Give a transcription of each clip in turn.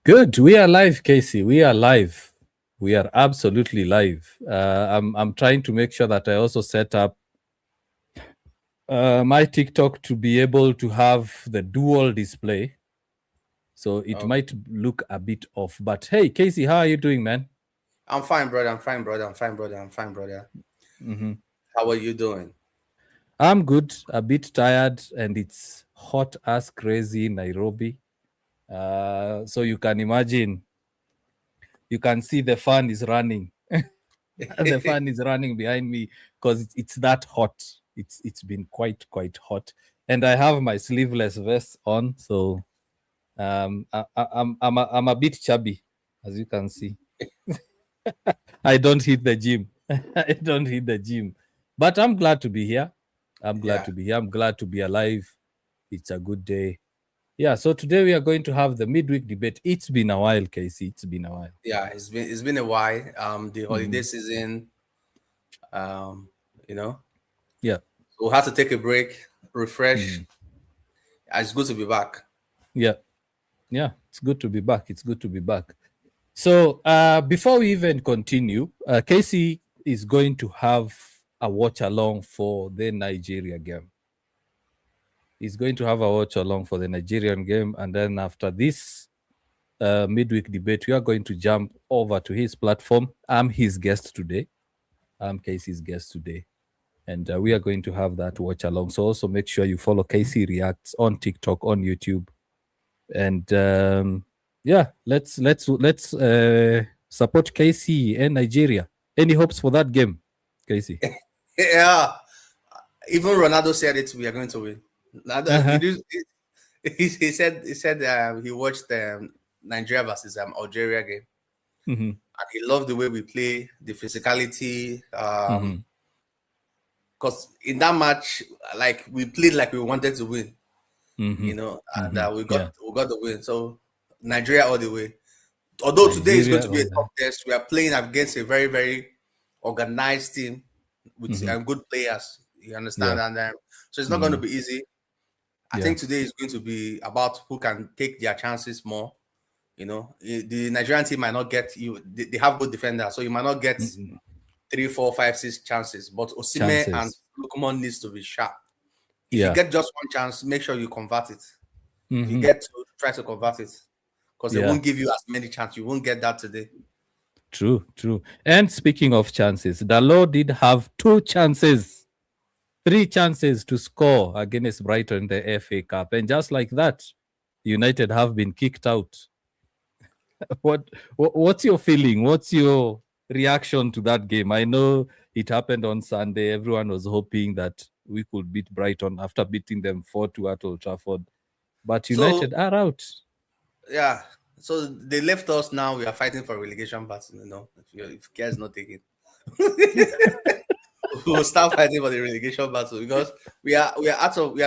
Good. We are live, Casey. We are live. We are absolutely live. I'm trying to make sure that I also set up my TikTok to be able to have the dual display. So it Okay. might look a bit off. But hey, Casey, how are you doing, man? I'm fine, brother. I'm fine, brother. I'm fine, brother. I'm fine, brother. Hmm. How are you doing? I'm good. A bit tired, and it's hot as crazy in Nairobi. So you can imagine, you can see the fan is running. The fan is running behind me because it's that hot. It's been quite hot, and I have my sleeveless vest on, so I'm a bit chubby, as you can see. I don't hit the gym. I don't hit the gym, but I'm glad to be here. I'm glad Yeah, to be here. I'm glad to be alive. It's a good day. Yeah. So today we are going to have the midweek debate. It's been a while, Casey. It's been a while. yeah. It's been a while. The holiday Hmm. season. Um, you know, Yeah. we'll have to take a break, refresh. Hmm. It's good to be back. Yeah. Yeah. It's good to be back. It's good to be back. So before we even continue, Casey is going to have a watch along for the Nigeria game. He's going to have a watch along for the Nigerian game, and then after this midweek debate, we are going to jump over to his platform. I'm his guest today. I'm Casey's guest today, and we are going to have that watch along. So also make sure you follow Casey Reacts on TikTok, on YouTube, and yeah, let's support KC and Nigeria. Any hopes for that game, Casey? Yeah. Even Ronaldo said it. We are going to win. Uh-huh. Did you? He said he watched Nigeria versus Algeria game, Mm-hmm. and he loved the way we play, the physicality. Mm-hmm. Because in that match, like we played like we wanted to win, Mm-hmm. and Mm-hmm. we got Yeah, we got the win. So Nigeria all the way. Although today is going Nigeria. to be a All tough that. test, we are playing against a very very organized team with Mm-hmm. good players. You Yeah. understand, and so it's not going to Mm-hmm. be easy. I Yeah. think today is going to be about who can take their chances more. The Nigerian team might not get you. They have good defenders, so you might not get Mm-hmm. three, four, five, six chances. But Osime and Chances. Lukman needs to be sharp. If you Yeah. get just one chance, make sure you convert it. If you Mm-hmm. get to try to convert it, because they Yeah. won't give you as many chances. You won't get that today. True. True. And speaking of chances, Dalot did have two chances, three chances to score against Brighton in the FA Cup, and just like that, United have been kicked out. What's your feeling? What's your reaction to that game? I know it happened on Sunday. Everyone was hoping that we could beat Brighton after beating them 4-2 at Old Trafford. But So United are out. yeah, so they left us. Now we are fighting for relegation battle. If care is not taken, we will start fighting for the relegation battle because we are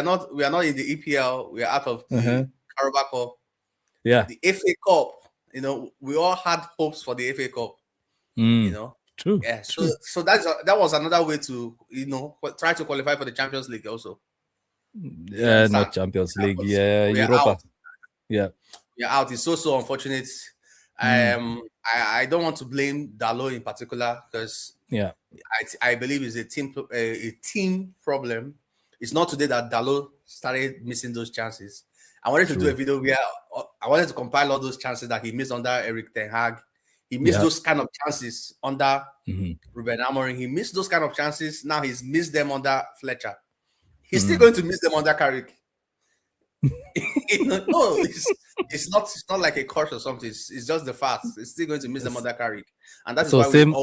not in the EPL. We are out of Uh-huh. the Carabao Cup, Yeah. the FA Cup. We all had hopes for the FA Cup. You Mm. know, True. yeah. So True. so that was another way to try to qualify for the Champions League also. You Not understand? Champions Yeah, League. but Yeah. we are out. Europa. Yeah. We are out. It's so unfortunate. Mm. I don't want to blame Dalo in particular because Yeah. I believe it's a team problem. It's not today that Dalo started missing those chances. I wanted to do a True. video where I wanted to compile all those chances that he missed under Eric Ten Hag. He missed Yeah. those kind of chances under Mm-hmm. Ruben Amorim. He missed those kind of chances. Now he's missed them under Fletcher. He's still Mm. going to miss them under Carrick. No, it's not like a curse or something. It's just the fact. It's still going to miss them Yes. under Carrick, and that is So why same.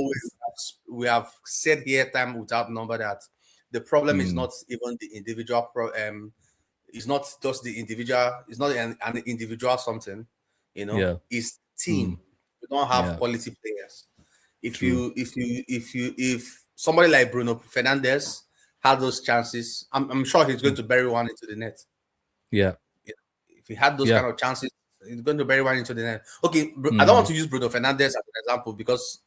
we have said here time without number that the problem is Mm. not even the individual. It's not just the individual. It's not an individual something. Yeah. It's team. Mm. We don't have Yeah. quality players. True. If somebody like Bruno Fernandez had those chances, I'm sure he's going Mm. to bury one into the net. Yeah. If he had those Yeah. kind of chances, he's going to bury one into the net. Okay, I don't Mm-hmm. want to use Bruno Fernandez as an example because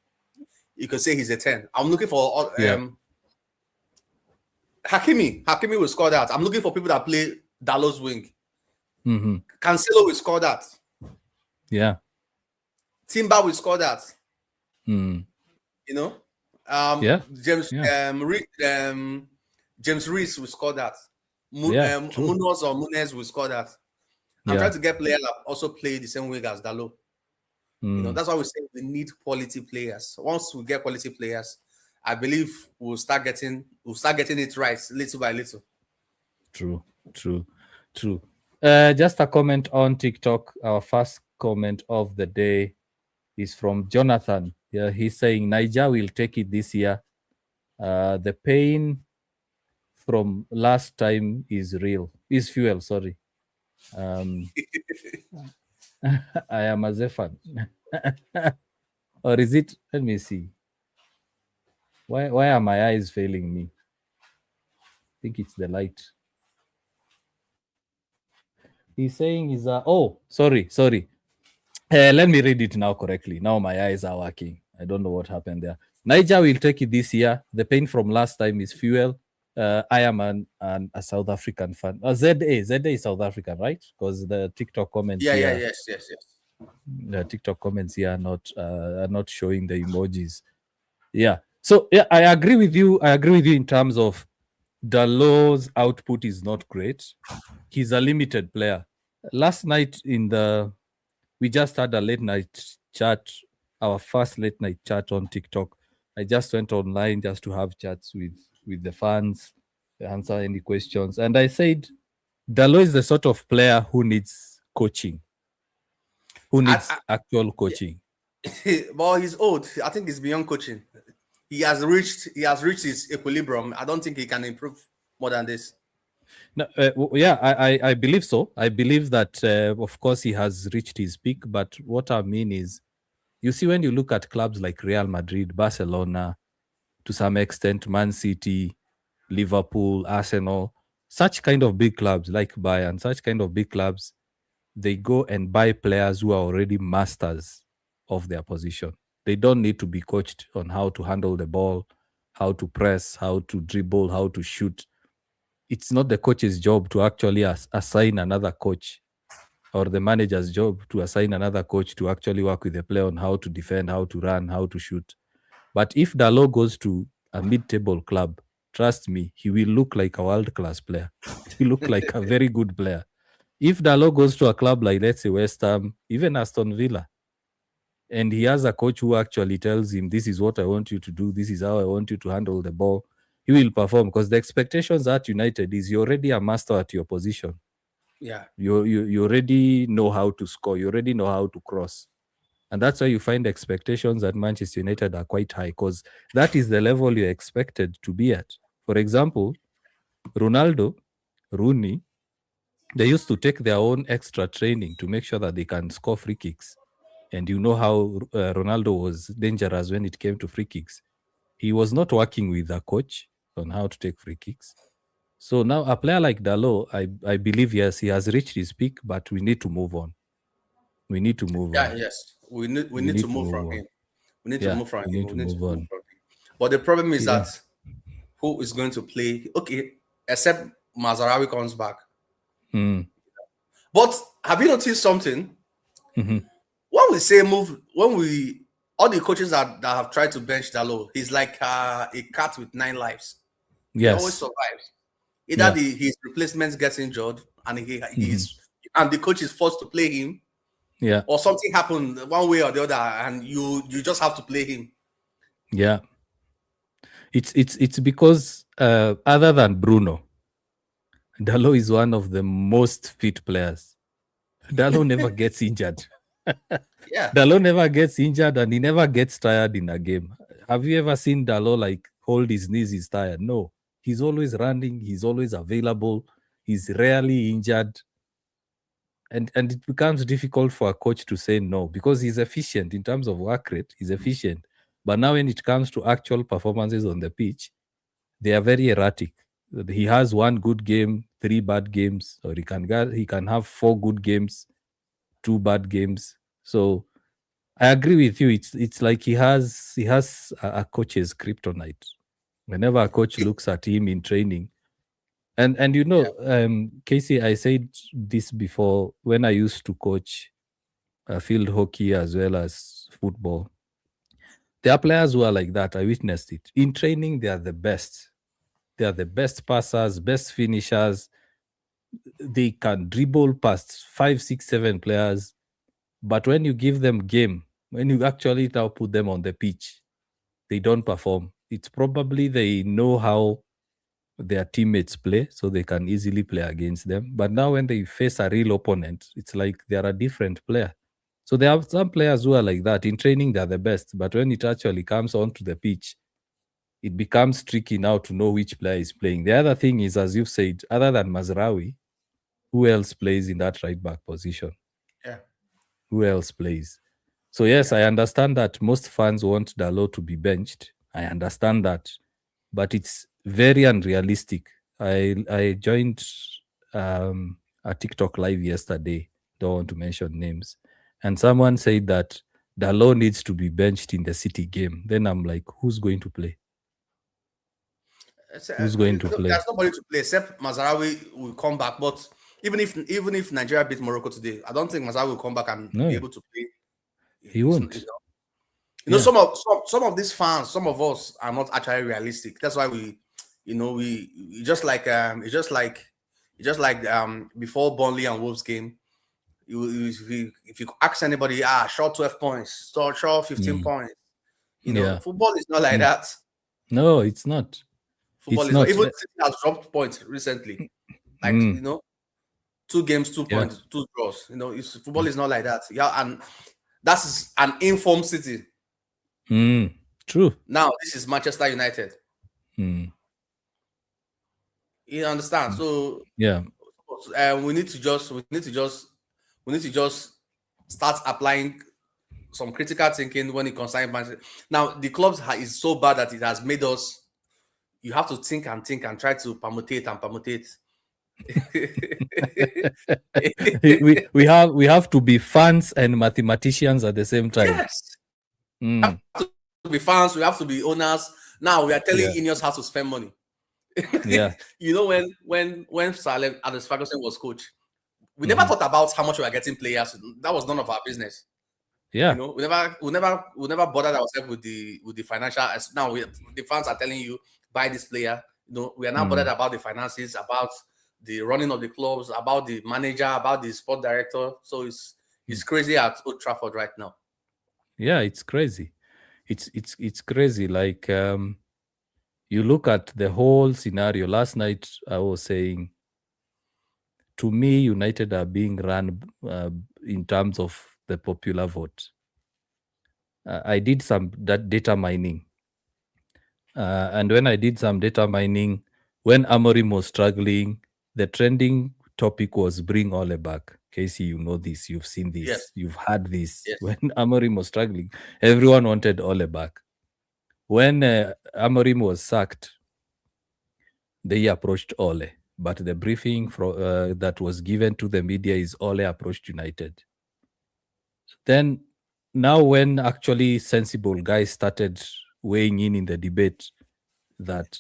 you could say he's a 10. I'm looking for Yeah. Hakimi. Hakimi will score that. I'm looking for people that play Dalo's wing. Mm-hmm. Cancelo will score that. Yeah. Timber will score that. Mm. You know, Yeah. James Yeah. James Reese will score that. Yeah. True. Munoz or Munez will score that. I'm Yeah. trying to get players that also play the same way as Dalo. Mm. That's why we say we need quality players. Once we get quality players, I believe we'll start getting it right little by little. True. True. True. Just a comment on TikTok. Our first comment of the day is from Jonathan. Yeah, he's saying Niger will take it this year. The pain from last time is real. Is fuel. Sorry. Um, I am a Zephan. Or is it? Let me see. Why are my eyes failing me? I think it's the light. He's saying is sorry. Let me read it now correctly. Now my eyes are working. I don't know what happened there. Niger will take it this year. The pain from last time is fuel. I am a South African fan. ZA is South African, right? Because the TikTok comments Yeah, here, yes. the TikTok comments here are not showing the emojis. Yeah. So yeah, I agree with you. I agree with you in terms of Dalot's output is not great. He's a limited player. Last night we just had a late night chat, our first late night chat on TikTok. I just went online just to have chats with the fans, answer any questions. And I said, Dalot is the sort of player who needs coaching, who needs actual coaching. Well, he's old. I think he's beyond coaching. He has reached his equilibrium. I don't think he can improve more than this. No, yeah, I believe so. I believe that, of course, he has reached his peak. But what I mean is, you see, when you look at clubs like Real Madrid, Barcelona, to some extent, Man City, Liverpool, Arsenal, such kind of big clubs like Bayern, such kind of big clubs, they go and buy players who are already masters of their position. They don't need to be coached on how to handle the ball, how to press, how to dribble, how to shoot. It's not the coach's job to actually assign another coach, or the manager's job to assign another coach to actually work with the player on how to defend, how to run, how to shoot. But if Dalot goes to a mid-table club, trust me, he will look like a world-class player. He will look like a very good player. If Dalot goes to a club like, let's say, West Ham, even Aston Villa, and he has a coach who actually tells him, this is what I want you to do, this is how I want you to handle the ball, he will perform, because the expectations at United is you're already a master at your position. Yeah. You already know how to score, you already know how to cross. And that's why you find expectations at Manchester United are quite high, because that is the level you're expected to be at. For example, Ronaldo, Rooney, they used to take their own extra training to make sure that they can score free kicks. And you know how Ronaldo was dangerous when it came to free kicks. He was not working with a coach on how to take free kicks. So now a player like Dalot, I believe, yes, he has reached his peak, but we need to move on. We need to move Yeah, on. yes. We need we We need to need to move from move on. him. We need to Yeah, move from we him. need We to need to move move on. from him. But the problem is Yeah. that who is going to play? Okay, except Mazarawi comes back. Mm. But have you noticed something? Hmm. When we say move, when we all the coaches that have tried to bench Dalo, he's like a cat with 9 lives. He always Yes. survives. Either Yeah. his replacements gets injured and Hmm. he's and the coach is forced to play him, Yeah. or something happened one way or the other, and you just have to play him. Yeah. It's because other than Bruno, Dalot is one of the most fit players. Dalot never gets injured. Yeah, Dalot never gets injured, and he never gets tired in a game. Have you ever seen Dalot like hold his knees, he's tired? No. He's always running, he's always available, he's rarely injured. And it becomes difficult for a coach to say no, because he's efficient in terms of work rate, he's efficient. But now when it comes to actual performances on the pitch, they are very erratic. He has one good game, three bad games, or he can have four good games, two bad games. So I agree with you. It's like he has a coach's kryptonite. Whenever a coach looks at him in training, and yeah, Casey, I said this before when I used to coach field hockey as well as football. There are players who are like that. I witnessed it. In training, they are the best. They are the best passers, best finishers. They can dribble past 5, 6, 7 players. But when you give them game, when you actually now put them on the pitch, they don't perform. It's probably they know how their teammates play, so they can easily play against them. But now when they face a real opponent, it's like they're a different player. So there are some players who are like that. In training, they're the best. But when it actually comes onto the pitch, it becomes tricky now to know which player is playing. The other thing is, as you've said, other than Mazraoui, who else plays in that right back position? Yeah. Who else plays? So yes, I understand that most fans want Dalot to be benched. I understand that, but it's very unrealistic. I joined a TikTok live yesterday. Don't want to mention names, and someone said that Dalot needs to be benched in the City game. Then I'm like, who's going to play? Who's going to play? There's nobody to play except Mazraoui will come back. But even if Nigeria beat Morocco today, I don't think Mazraoui will come back and be able to play. He won't. You know, some of these fans, some of us are not actually realistic. That's why we just like before Burnley and Wolves game. If you ask anybody, short 12 points, short 15 points. You know, football is not like that. No, it's not. Football is not. Even City has dropped points recently. Like, you know, 2 games, 2 points, 2 draws. You know, football is not like that. Yeah, and that's an informed City. True. Now this is Manchester United. You understand? So yeah, we need to just start applying some critical thinking when it concerns Manchester. Now the club is so bad that it has made us. You have to think and try to permutate and permutate. we have to be fans and mathematicians at the same time. Yes. We have to be fans, we have to be owners. Now we are telling Ineos how to spend money. Yeah. You know, when Sir Alex Ferguson was coach, we never thought about how much we are getting players. That was none of our business. Yeah. You know, we never bothered ourselves with the financial. Now the fans are telling you buy this player. You know, we are now bothered about the finances, about the running of the clubs, about the manager, about the sport director. So it's crazy at Old Trafford right now. Yeah, it's crazy. It's crazy. Like you look at the whole scenario. Last night I was saying, to me, United are being run in terms of the popular vote. I did some data mining. And when I did some data mining, when Amorim was struggling, the trending topic was bring Ole back. Casey, you know this, you've seen this, you've had this. Yes. When Amorim was struggling, everyone wanted Ole back. When Amorim was sacked, they approached Ole. But the briefing that was given to the media is Ole approached United. Then, now when actually sensible guys started weighing in the debate that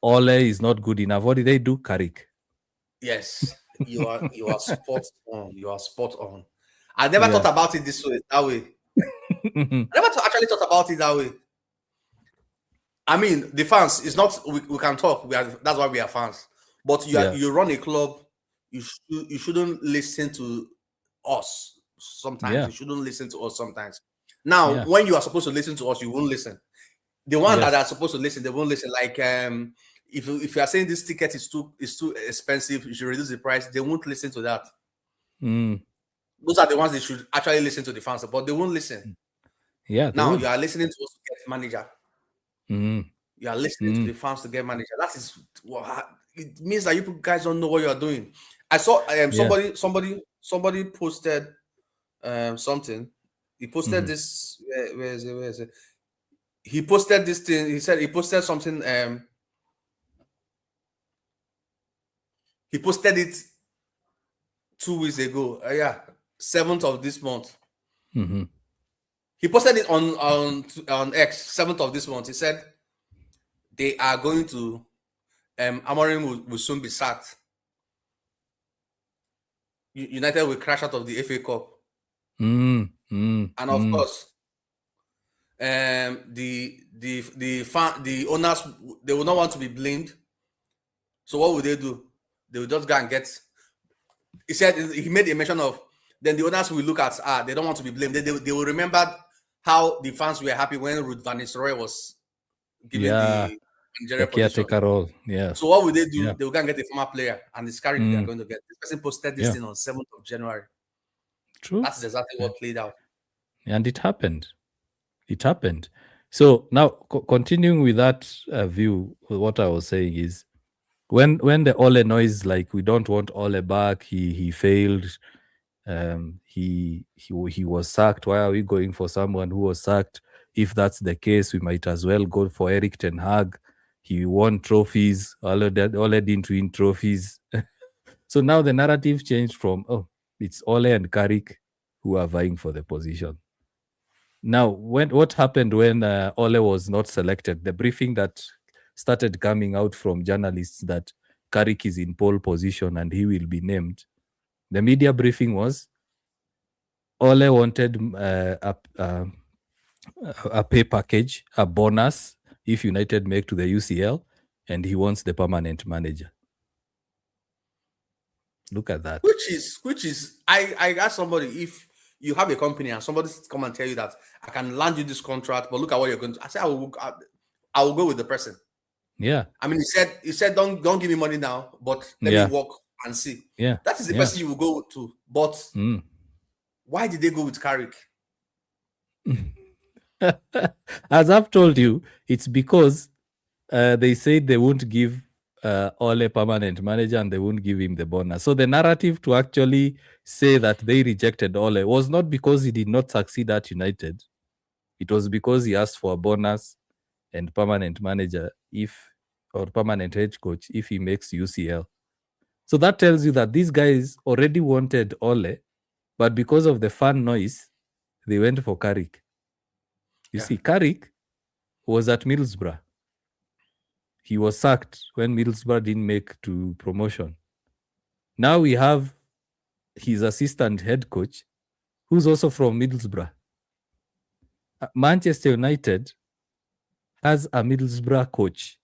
Ole is not good enough, what did they do? Carrick. Yes, you are spot on. You are spot on. I never thought about it that way. I never actually thought about it that way. I mean, the fans is not. We can talk. That's why we are fans. But you run a club. You shouldn't listen to us sometimes. You shouldn't listen to us sometimes. Now, when you are supposed to listen to us, you won't listen. The one that are supposed to listen, they won't listen. Like if you are saying this ticket is too expensive, you should reduce the price. They won't listen to that. Those are the ones they should actually listen to the fans, but they won't listen. Yeah. Now you are listening to us to get manager. You are listening to the fans to get manager. That is it means that you guys don't know what you are doing. I saw somebody posted something. He posted this. Where is it? He posted this thing. He said he posted something. He posted it 2 weeks ago. 7th of this month. He posted it on X, 7th of this month. He said they are going to Amorim will soon be sacked. United will crash out of the FA Cup. And of course, the owners, they will not want to be blamed. So what would they do? They will just go and get. He said he made a mention of. Then the owners will look at they don't want to be blamed. They will remember how the fans were happy when Ruud van Nistelrooy was given the managerial position. Role. Yeah. So what will they do? They will go and get a former player, and the Carrick they are going to get. This person posted this thing on 7th of January. True. That's exactly what played out. And it happened. It happened. So now, continuing with that view, what I was saying is, when the Ole noise, like, we don't want Ole back, he failed, he was sacked. Why are we going for someone who was sacked? If that's the case, we might as well go for Eric Ten Hag. He won trophies. Ole didn't win trophies. So now the narrative changed from, it's Ole and Carrick who are vying for the position. Now, what happened when Ole was not selected? The briefing that started coming out from journalists that Carrick is in pole position and he will be named. The media briefing was Ole wanted a pay package, a bonus if United make to the UCL, and he wants the permanent manager. Look at that. Which is I asked somebody, if you have a company and somebody come and tell you that I can land you this contract, but look at what you're going to. I said I will go with the person. Yeah. I mean, he said don't give me money now, but let me work and see. Yeah. That is the person you will go to. But why did they go with Carrick? As I've told you, it's because they said they won't give Ole permanent manager and they won't give him the bonus. So the narrative to actually say that they rejected Ole was not because he did not succeed at United. It was because he asked for a bonus and permanent manager or permanent head coach if he makes UCL. So that tells you that these guys already wanted Ole, but because of the fan noise, they went for Carrick. You see, Carrick was at Middlesbrough. He was sacked when Middlesbrough didn't make to promotion. Now we have his assistant head coach, who's also from Middlesbrough. Manchester United has a Middlesbrough coach.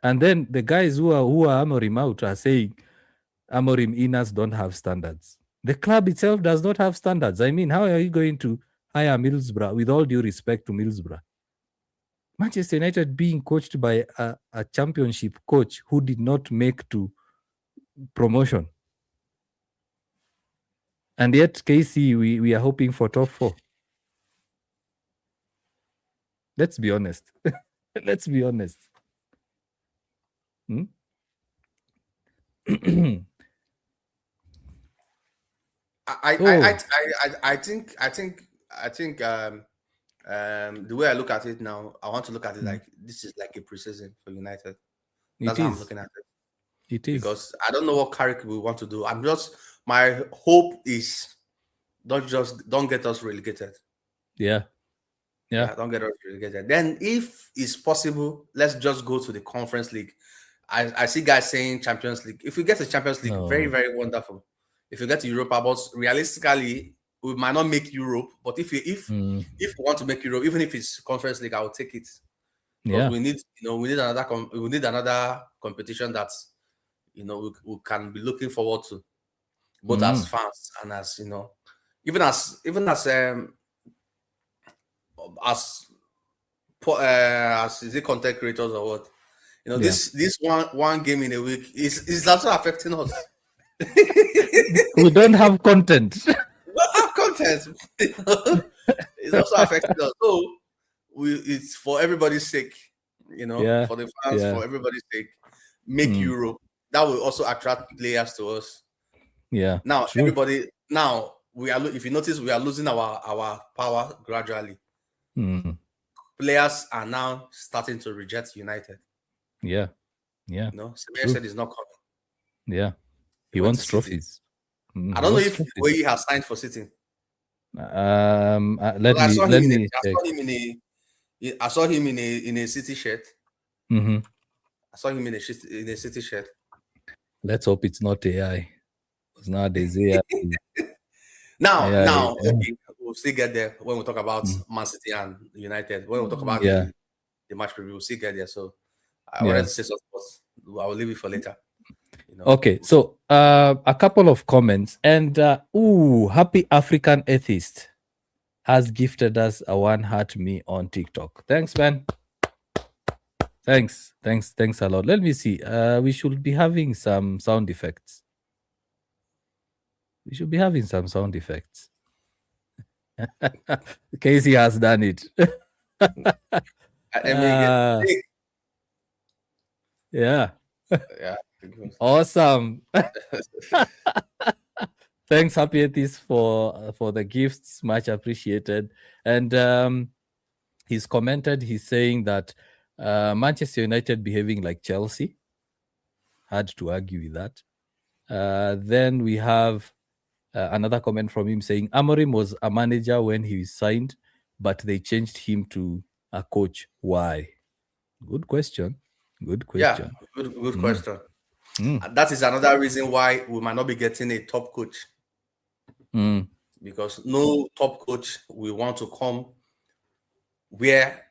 And then the guys who are Amorim out are saying Amorim inners don't have standards. The club itself does not have standards. I mean, how are you going to hire Middlesbrough, with all due respect to Middlesbrough? Manchester United being coached by a championship coach who did not make to promotion. And yet, KC, we are hoping for top 4. Let's be honest. Let's be honest. I think the way I look at it now, I want to look at it like this is like a preseason for United. That's how I'm looking at it. It is. Because I don't know what Carrick will want to do. My hope is don't get us relegated. Yeah. Don't get us relegated. Then if it's possible, let's just go to the Conference League. I see guys saying Champions League. If we get to Champions League, very, very wonderful. If you get to Europa, but realistically, we might not make Europe. But if we want to make Europe, even if it's Conference League, I will take it. Because we need another competition that we can be looking forward to, both as fans and as even as is it content creators or what? This one game in a week is also affecting us. We don't have content. We don't have content. It's also affecting us. So it's for everybody's sake, for the fans, for everybody's sake. Make Europe. That will also attract players to us. Yeah. Now everybody. Now we are. If you notice, we are losing our power gradually. Players are now starting to reject United. Yeah. Semedo said he's not coming. Yeah. He wants trophies. I don't know if he has signed for City. I saw him in a City shirt. I saw him in a City shirt. Let's hope it's not AI. Because nowadays, yeah, Now, yeah, okay, we'll still get there when we talk about Man City and United. When we talk about yeah, the match preview, we'll still get there. So I wanted yeah. to say something, but I will leave it for later. Okay, so a couple of comments, and Happy African Atheist has gifted us a one heart me on TikTok. Thanks, man. Thanks a lot. Let me see. We should be having some sound effects. Casey has done it. Yeah. Yeah. Awesome. Thanks, Happy Atheist, for the gifts. Much appreciated. And he's commented. He's saying that Manchester United behaving like Chelsea. Hard to argue with that. Then we have another comment from him saying Amorim was a manager when he signed, but they changed him to a coach. Why? Good question. Yeah, good question. That is another reason why we might not be getting a top coach. Because no top coach will want to come where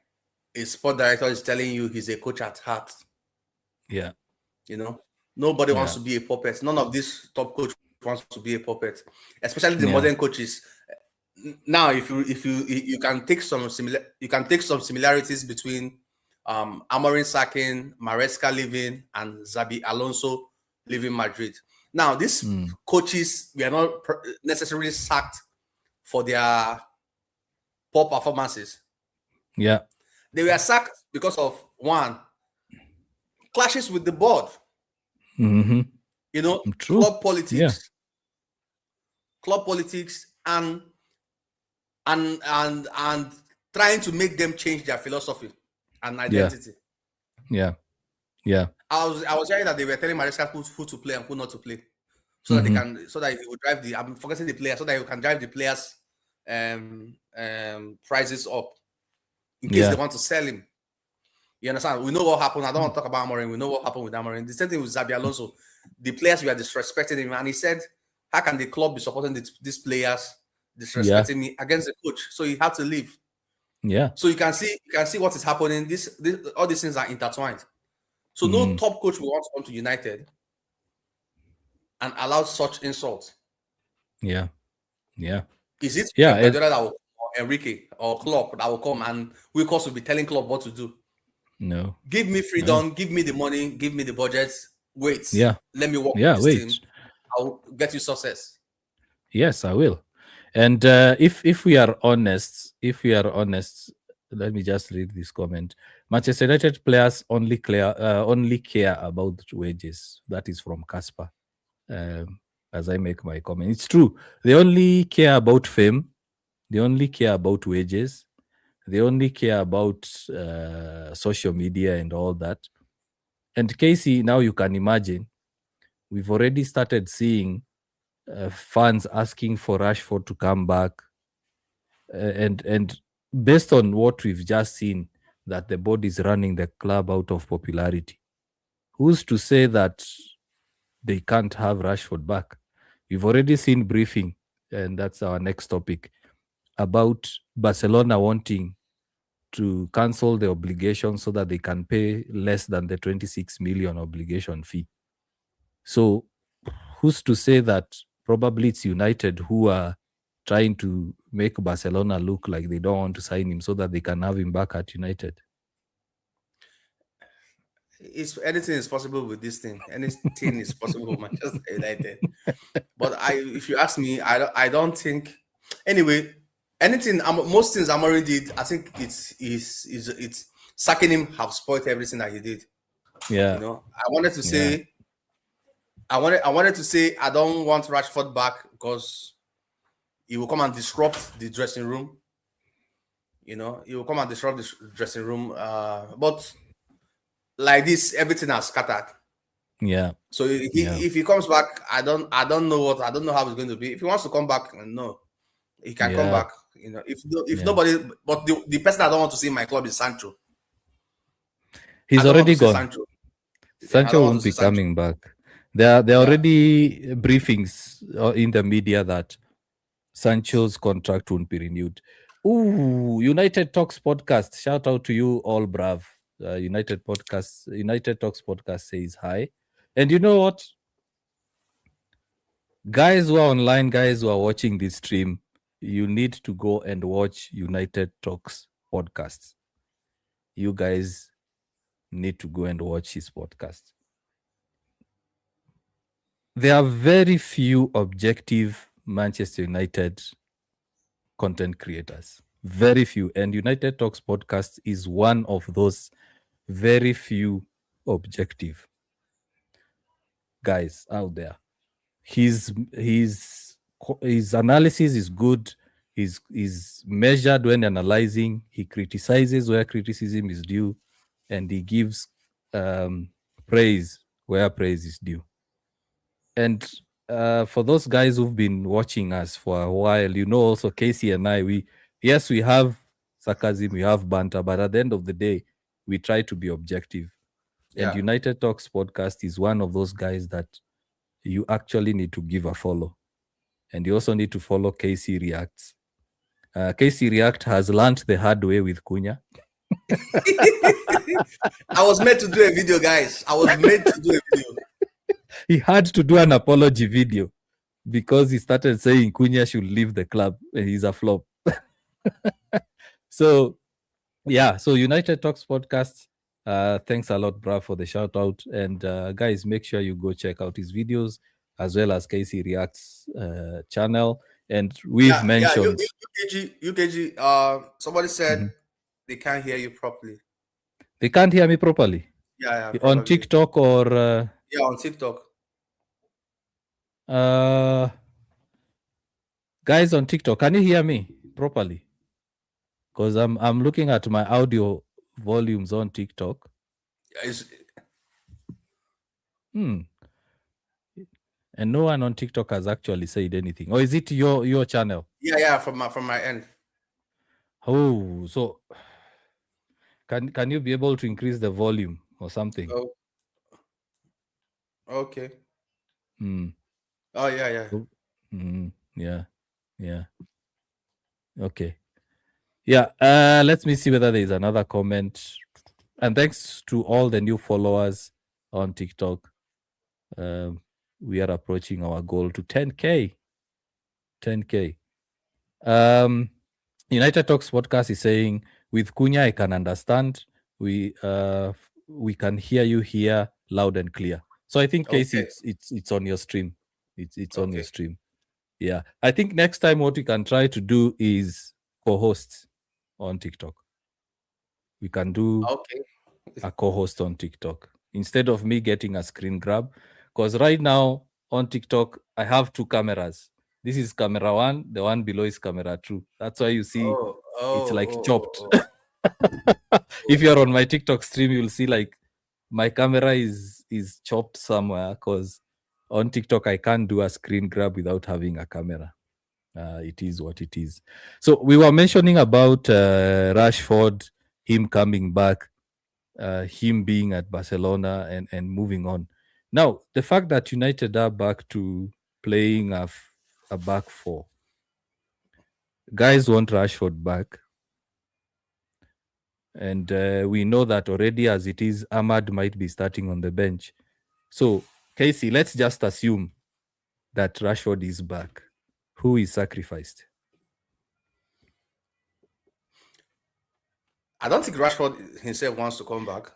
a sport director is telling you he's a coach at heart. Yeah. Nobody wants to be a puppet. None of these top coach wants to be a puppet, especially the modern coaches. Now, if you can take some similarities between Amorim sacking, Maresca leaving, and Xabi Alonso leaving Madrid. Now, these coaches were not necessarily sacked for their poor performances. Yeah. They were sacked because of one, clashes with the board. True. Club politics. Club politics and trying to make them change their philosophy and identity. Yeah. I was hearing that they were telling Maresca who to play and who not to play, so that they can, so that he would drive I'm forgetting the player, so that he can drive the players' prices up in case they want to sell him. You understand? We know what happened. I don't want to talk about Amorim. We know what happened with Amorim. The same thing with Xabi Alonso. The players were disrespecting him, and he said, "How can the club be supporting these players disrespecting me against the coach?" So he had to leave. Yeah. So you can see what is happening. All these things are intertwined. So no top coach will want to come to United and allow such insults. Yeah. Is it Guardiola that will, or Enrique or Klopp that will come and we will be telling Klopp what to do? No. Give me freedom. Give me the money. Give me the budget. Wait. Yeah. Let me work with this team. I'll get you success. Yes, I will. And if we are honest, let me just read this comment. Manchester United players only care about wages. That is from Casper. As I make my comment, it's true. They only care about fame. They only care about wages. They only care about social media and all that. And Casey, now you can imagine, we've already started seeing fans asking for Rashford to come back, and based on what we've just seen, that the board is running the club out of popularity. Who's to say that they can't have Rashford back? We've already seen briefing, and that's our next topic, about Barcelona wanting to cancel the obligation so that they can pay less than the 26 million obligation fee. So who's to say that probably it's United who are trying to make Barcelona look like they don't want to sign him so that they can have him back at United? Anything is possible with this thing. Anything is possible with Manchester United. But if you ask me, I don't think. Anyway, most things Amorim did, I think it's sacking him have spoiled everything that he did. Yeah. I wanted to say, I wanted to say I don't want Rashford back because he will come and disrupt the dressing room. He will come and disrupt the dressing room. But like this, everything has scattered. Yeah. So if he comes back, I don't know how it's going to be. If he wants to come back, no, he can come back. If nobody, but the person I don't want to see in my club is Sancho. He's already gone. Sancho won't be coming back. There are Yeah. already briefings in the media that Sancho's contract won't be renewed. Ooh, United Talks podcast. Shout out to you all, brav. United Talks podcast says hi. And you know what? Guys who are online, guys who are watching this stream, you need to go and watch United Talks podcast. You guys need to go and watch his podcast. There are very few objective Manchester United content creators. Very few. And United Talks podcast is one of those very few objective guys out there. His analysis is good. He's measured when analyzing. He criticizes where criticism is due, and he gives praise where praise is due. And for those guys who've been watching us for a while, you know, also Casey and I, we have sarcasm, we have banter, but at the end of the day, we try to be objective. And Yeah. United Talks podcast is one of those guys that you actually need to give a follow. And you also need to follow KC Reacts. KC React has learned the hard way with Cunha. I was made to do a video, guys. I was made to do a video. He had to do an apology video because he started saying Cunha should leave the club and he's a flop. So, yeah. So United Talks podcast. Thanks a lot, bruh, for the shout out. And guys, make sure you go check out his videos as well as KC Reacts channel. And we've mentioned UKG. Somebody said they can't hear you properly. They can't hear me properly. Yeah, On TikTok or yeah, on TikTok. Guys on TikTok, can you hear me properly? Because I'm looking at my audio volumes on TikTok. And no one on TikTok has actually said anything. Or is it your channel? Yeah, from my end. Oh, so can you be able to increase the volume or something? Oh. Okay. Oh yeah. Yeah. Okay. Yeah. Let me see whether there is another comment. And thanks to all the new followers on TikTok. We are approaching our goal to 10K. 10K. United Talks podcast is saying, with Cunha, I can understand. We can hear you here loud and clear. So I think, Casey, it's on your stream. It's on your stream. Yeah. I think next time what we can try to do is co-host on TikTok. We can do a co-host on TikTok instead of me getting a screen grab. Because right now on TikTok, I have two cameras. This is camera 1. The one below is camera 2. That's why you see it's like chopped. If you're on my TikTok stream, you'll see like my camera is chopped somewhere because on TikTok, I can't do a screen grab without having a camera. It is what it is. So we were mentioning about Rashford, him coming back, him being at Barcelona and moving on. Now, the fact that United are back to playing a back four, guys want Rashford back. And we know that already as it is, Ahmad might be starting on the bench. So, Casey, let's just assume that Rashford is back. Who is sacrificed? I don't think Rashford himself wants to come back.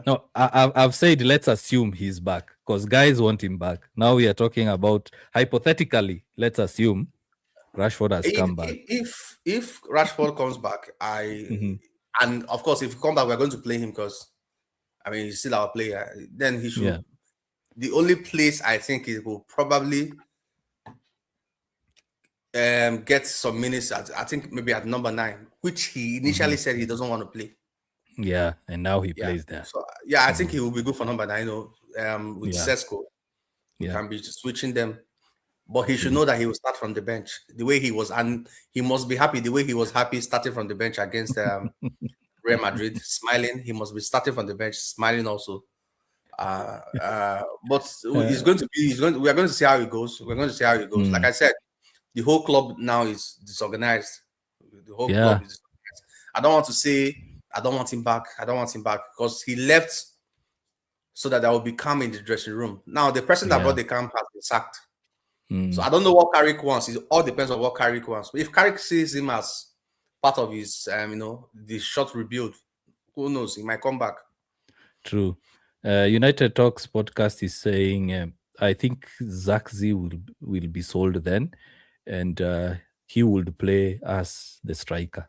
No, I've said let's assume he's back because guys want him back. Now we are talking about hypothetically. Let's assume Rashford has come back. If Rashford comes back, and of course if he comes back, we're going to play him because I mean he's still our player. Then he should. Yeah. The only place I think he will probably get some minutes I think maybe at number 9, which he initially said he doesn't want to play. Yeah, and now he plays there. So I think he will be good for number 9. With Sesko, we can be switching them, but he should know that he will start from the bench the way he was, and he must be happy the way he was happy starting from the bench against Real Madrid, smiling. He must be starting from the bench, smiling also. But Uh, it's going to be. We are going to see how it goes. We're going to see how it goes. Like mm, I said, the whole club now is disorganized. The whole club yeah, is disorganized. I don't want to say I don't want him back. I don't want him back because he left so that there will be calm in the dressing room. Now the person that brought yeah. the calm has been sacked. So Mm, I don't know what Carrick wants. It all depends on what Carrick wants. But if Carrick sees him as part of his, the short rebuild, who knows? He might come back. true. United Talks podcast is saying, I think Zakzi will be sold then, and he would play as the striker.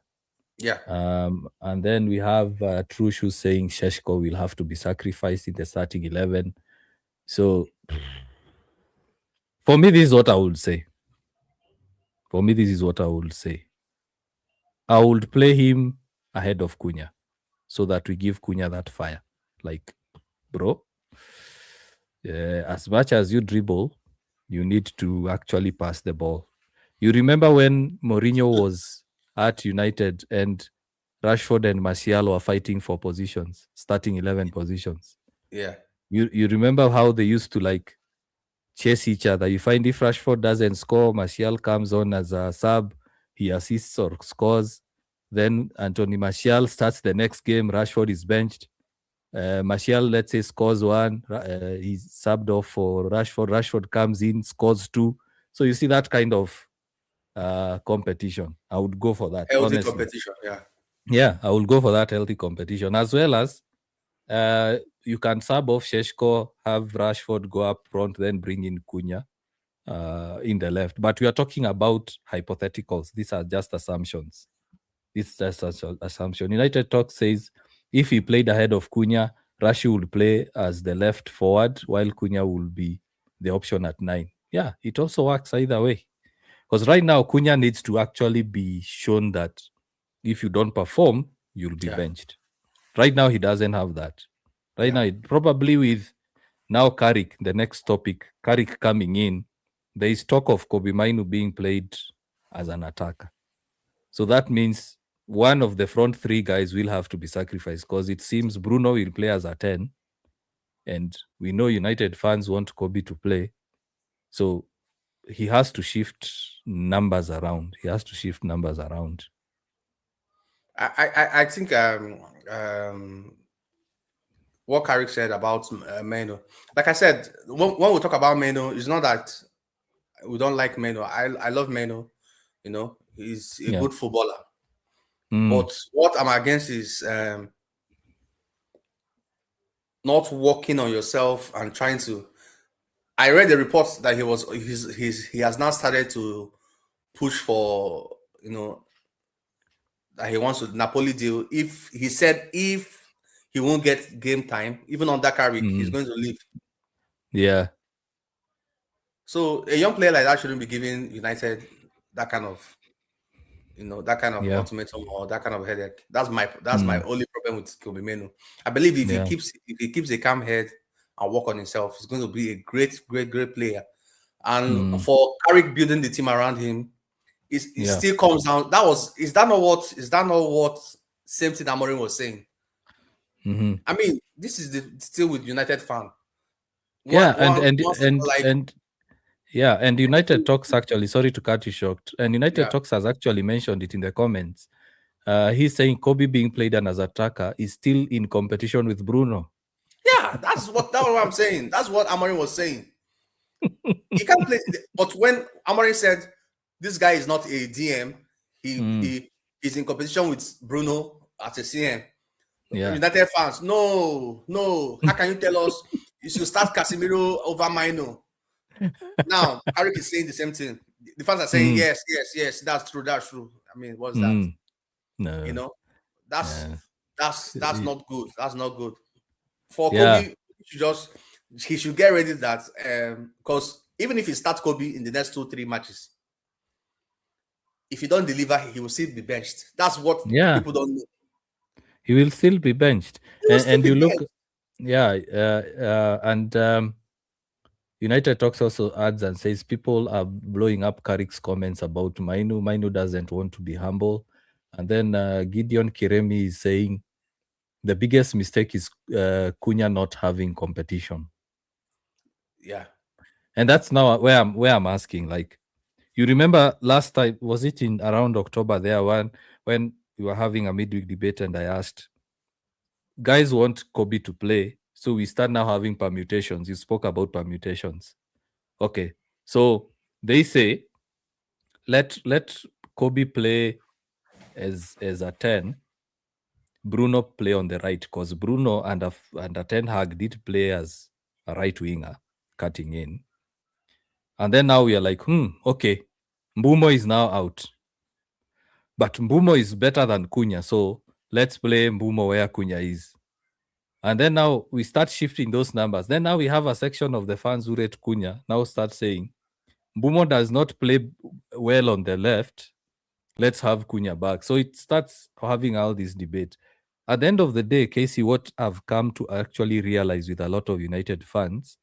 Yeah. And then we have Trushu saying Sheshko will have to be sacrificed in the starting 11. So for me, this is what I would say. For me, this is what I would say. I would play him ahead of Cunha so that we give Cunha that fire. Like, bro, as much as you dribble, you need to actually pass the ball. You remember when Mourinho was at United and Rashford and Martial were fighting for positions, starting 11 positions. Yeah. You remember how they used to like chase each other. You find if Rashford doesn't score, Martial comes on as a sub, he assists or scores. Then Anthony Martial starts the next game, Rashford is benched. Martial, let's say, scores one, he's subbed off for Rashford. Rashford comes in, scores two. So you see that kind of competition. I would go for that, Healthy honestly. competition. Yeah. Yeah, I will go for that healthy competition, as well as you can sub off Sheshko, have Rashford go up front, then bring in Cunha in the left. But we are talking about hypotheticals. These are just assumptions. This is just an assumption. United Talk says if he played ahead of Cunha, Rashi would play as the left forward, while Cunha will be the option at 9. Yeah, it also works either way. Because right now, Cunha needs to actually be shown that if you don't perform, you'll be Yeah. benched. Right now, he doesn't have that. Right Yeah. now, probably with now Carrick, the next topic, Carrick coming in, there is talk of Kobe Mainu being played as an attacker. So that means one of the front three guys will have to be sacrificed because it seems Bruno will play as a 10. And we know United fans want Kobe to play. So he has to shift numbers around. He has to shift numbers around. I think what Carrick said about Meno. Like I said, when we talk about Meno, it's not that we don't like Meno. I love Meno. He's a Yeah. good footballer. Mm, But what I'm against is not working on yourself and trying to. I read the reports that he has now started to push for that he wants to Napoli deal. If he said if he won't get game time, even on that Carrick, he's mm, going to leave. yeah. So a young player like that shouldn't be giving United that kind of Yeah. ultimatum or that kind of headache. That's my Mm, only problem with Kobe Menu. I believe yeah. if he keeps a calm head and work on himself, he's going to be a great, great, great player. And Mm, for Carrick building the team around him, it yeah. still comes down. Is that not what same thing Amorim was saying? Hmm. I mean, this is the still with United fan. Yeah. Once like And yeah. And United Talks actually, sorry to cut you short. And United yeah. Talks has actually mentioned it in the comments. He's saying Kobe being played as attacker is still in competition with Bruno. Yeah, that's what I'm saying. That's what Amorim was saying. He can play, but when Amorim said this guy is not a DM, Mm, he's in competition with Bruno as a CM. yeah. United fans, no, no. How can you tell us you should start Casemiro over Mino? Now, Carrick is saying the same thing. The fans are saying Mm, yes, yes, yes. That's true. That's true. I mean, what's that? mm, You no. know, that's Yeah. that's not good. That's not good for Yeah. Kobe. He should get ready that because even if he starts Kobe in the next 2-3 matches, if he don't deliver, he will still be benched. That's what Yeah. people don't know. He will still be benched. He will still And be you look, benched. yeah. And United Talks also adds and says people are blowing up Carrick's comments about Mainu. Mainu doesn't want to be humble. And then Gideon Kiremi is saying The biggest mistake is Cunha not having competition. Yeah. And that's now where I'm asking, like, you remember last time, was it in around October there when we were having a midweek debate and I asked, guys want Kobe to play, so we start now having permutations. You spoke about permutations. Okay. So they say let Kobe play as a 10, Bruno play on the right, because Bruno under Ten Hag did play as a right winger cutting in. And then now we are like, okay, Mbumo is now out. But Mbumo is better than Cunha, so let's play Mbumo where Cunha is. And then now we start shifting those numbers. Then now we have a section of the fans who rate Cunha now start saying, Mbumo does not play well on the left. Let's have Cunha back. So it starts having all this debate. At the end of the day, Casey, what I've come to actually realize with a lot of United fans,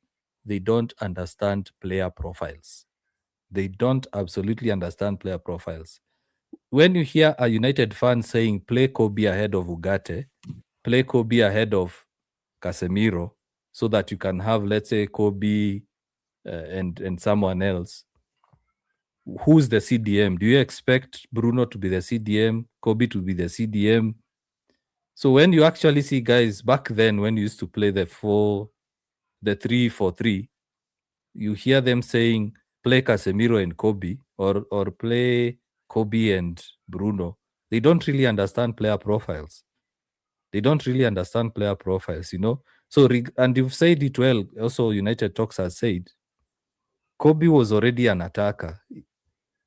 they don't understand player profiles. They don't absolutely understand player profiles. When you hear a United fan saying play Kobe ahead of Ugarte, play Kobe ahead of Casemiro, so that you can have, let's say, Kobe and someone else, who's the CDM? Do you expect Bruno to be the CDM, Kobe to be the CDM? So when you actually see guys back then, when you used to play the 3-4-3, you hear them saying play Casemiro and Kobe, or play Kobe and Bruno. They don't really understand player profiles. They don't really understand player profiles, you know. So and you've said it well. Also, United Talks has said Kobe was already an attacker,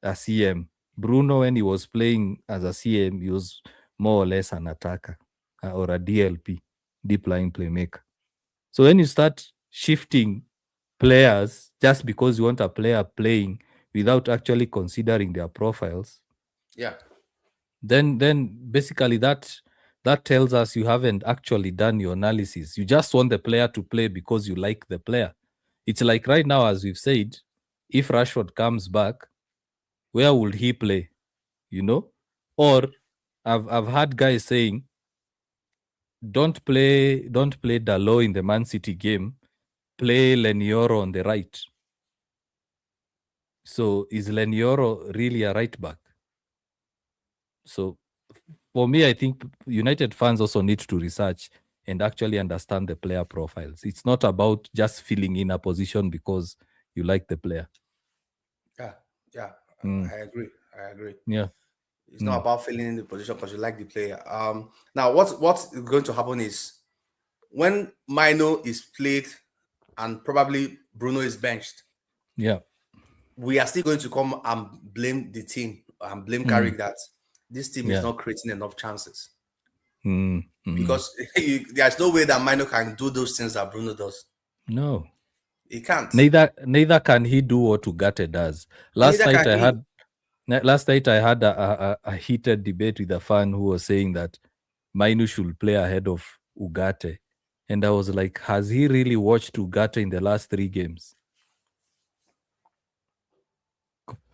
a CM. Bruno, when he was playing as a CM, he was more or less an attacker or a DLP, deep line playmaker. So when you start shifting players just because you want a player playing without actually considering their profiles, yeah, then basically that tells us you haven't actually done your analysis. You just want the player to play because you like the player. It's like right now, as we've said, if Rashford comes back, where would he play? You know? Or I've had guys saying, don't play Dalot in the Man City game, play Lenioro on the right. So is Lenioro really a right back? So for me, I think United fans also need to research and actually understand the player profiles. It's not about just filling in a position because you like the player. Yeah. I agree. Yeah. It's not about filling in the position because you like the player. Now what's going to happen is when Mino is played and probably Bruno is benched, Yeah. we are still going to come and blame the team and blame Carrick that this team is Yeah. not creating enough chances. Mm-hmm. Because there's no way that Mino can do those things that Bruno does. No. He can't. Neither can he do what Ugarte does. Last night I had a heated debate with a fan who was saying that Mainu should play ahead of Ugarte. And I was like, has he really watched Ugarte in the last 3 games?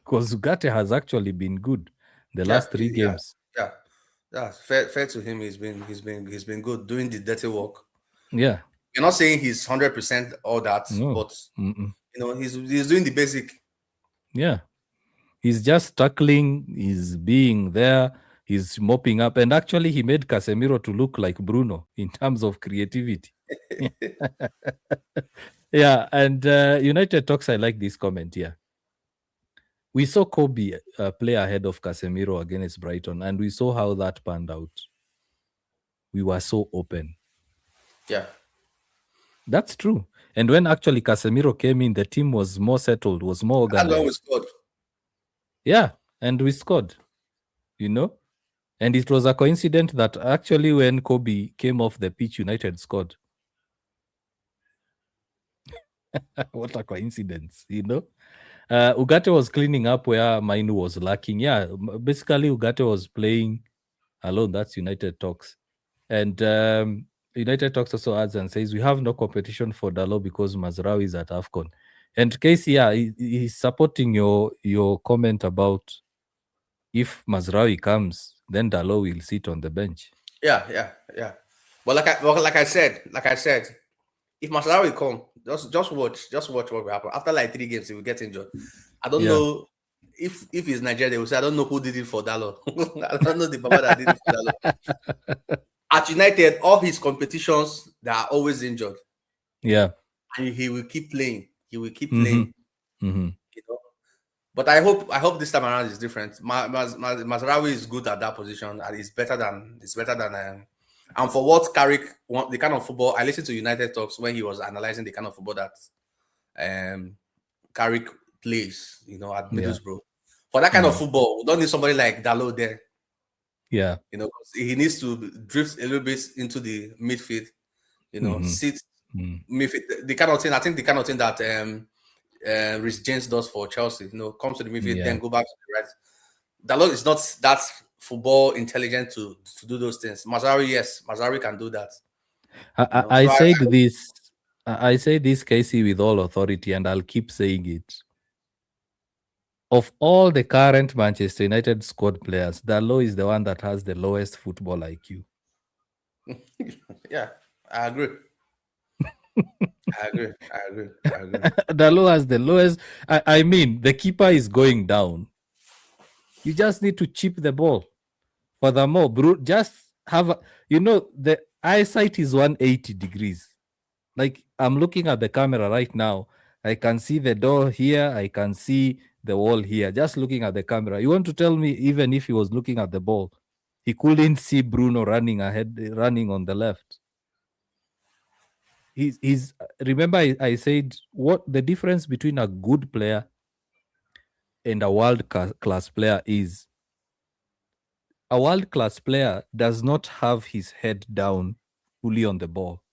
Because Ugarte has actually been good the last 3 games. Yeah. Fair to him. He's been good doing the dirty work. Yeah. You're not saying he's 100% all that, No. but you know he's doing the basic. Yeah. He's just tackling, he's being there, he's mopping up. And actually, he made Casemiro to look like Bruno in terms of creativity. Yeah, and United Talks, I like this comment here. We saw Kobe play ahead of Casemiro against Brighton, and we saw how that panned out. We were so open. Yeah. That's true. And when actually Casemiro came in, the team was more settled, was more organized. That's when we scored. Yeah, and we scored, you know? And it was a coincidence that actually when Kobe came off the pitch, United scored. What a coincidence, you know? Ugarte was cleaning up where Mainu was lacking. Yeah, basically Ugarte was playing alone. That's United Talks. And United Talks also adds and says, we have no competition for Dalot because Mazraoui is at AFCON. And Casey, yeah, he's supporting your comment about if Mazraoui comes, then Dalot will sit on the bench. Yeah. But like I said, if Mascherano will come, just watch what will happen. After like 3 games, he will get injured. I don't Yeah. know if it's Nigeria, they will say, I don't know who did it for Dalo. I don't know the Baba that did it for Dalo. At United, all his competitions, they are always injured. Yeah. And he will keep playing. He will keep Mm-hmm. playing, Mm-hmm. you know. But I hope this time around is different. Mazraoui is good at that position, and it's better than and for what Carrick want, the kind of football I listened to United talks when he was analyzing the kind of football that um Carrick plays, at Yeah. Middlesbrough. For that kind of Mm. football, we don't need somebody like Dalot there. Yeah. 'Cause he needs to drift a little bit into the midfield, Mm-hmm. sit Mm. midfield. The kind of thing I think the kind of thing that Rhys James does for Chelsea, comes to the midfield, Yeah. then go back to the right. Dalot is not that football intelligent to do those things. Mazari, yes, Mazari can do that. I, I, I So said this. I say this, Casey, with all authority, and I'll keep saying it. Of all the current Manchester United squad players, Dalot is the one that has the lowest football IQ. yeah, I agree. I agree. I agree. I agree. Dalot has the lowest. I mean, the keeper is going down. You just need to chip the ball. Furthermore, just have the eyesight is 180 degrees. Like I'm looking at the camera right now. I can see the door here. I can see the wall here. Just looking at the camera. You want to tell me even if he was looking at the ball, he couldn't see Bruno running ahead, running on the left. He's remember I said what the difference between a good player and a world class player is. A world class player does not have his head down fully on the ball.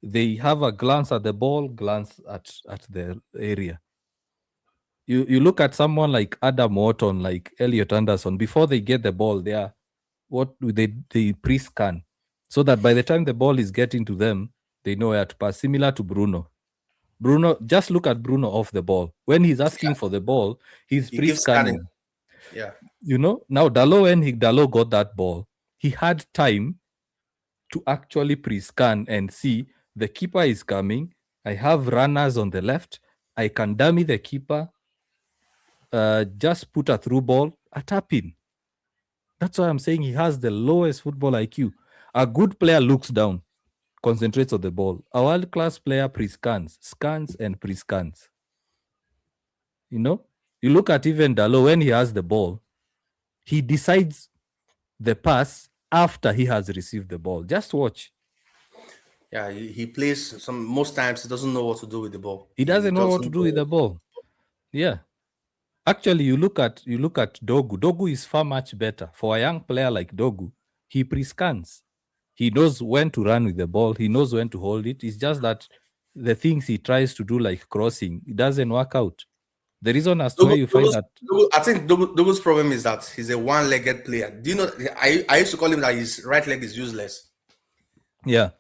They have a glance at the ball, glance at the area. You look at someone like Adam Wharton, like Elliot Anderson, before they get the ball, they pre-scan so that by the time the ball is getting to them, they know where to pass. Similar to Bruno. Bruno, just look at Bruno off the ball. When he's asking for the ball, he's He keeps scanning. pre-scanning. Yeah. Now Dalot got that ball, he had time to actually pre-scan and see the keeper is coming. I have runners on the left. I can dummy the keeper. Just put a through ball, a tap in. That's why I'm saying he has the lowest football IQ. A good player looks down, concentrates on the ball. A world-class player pre-scans, scans and pre-scans. You look at even Dalot when he has the ball, he decides the pass after he has received the ball. Just watch. Yeah, he plays most times he doesn't know what to do with the ball. He doesn't know what to do with the ball. Yeah. Actually, you look at Dogu. Dogu is far much better. For a young player like Dogu, he pre-scans. He knows when to run with the ball. He knows when to hold it. It's just that the things he tries to do, like crossing, it doesn't work out. The reason as to where you find that... I think Dogu's problem is that he's a one-legged player. Do you know, I used to call him that his right leg is useless. Yeah.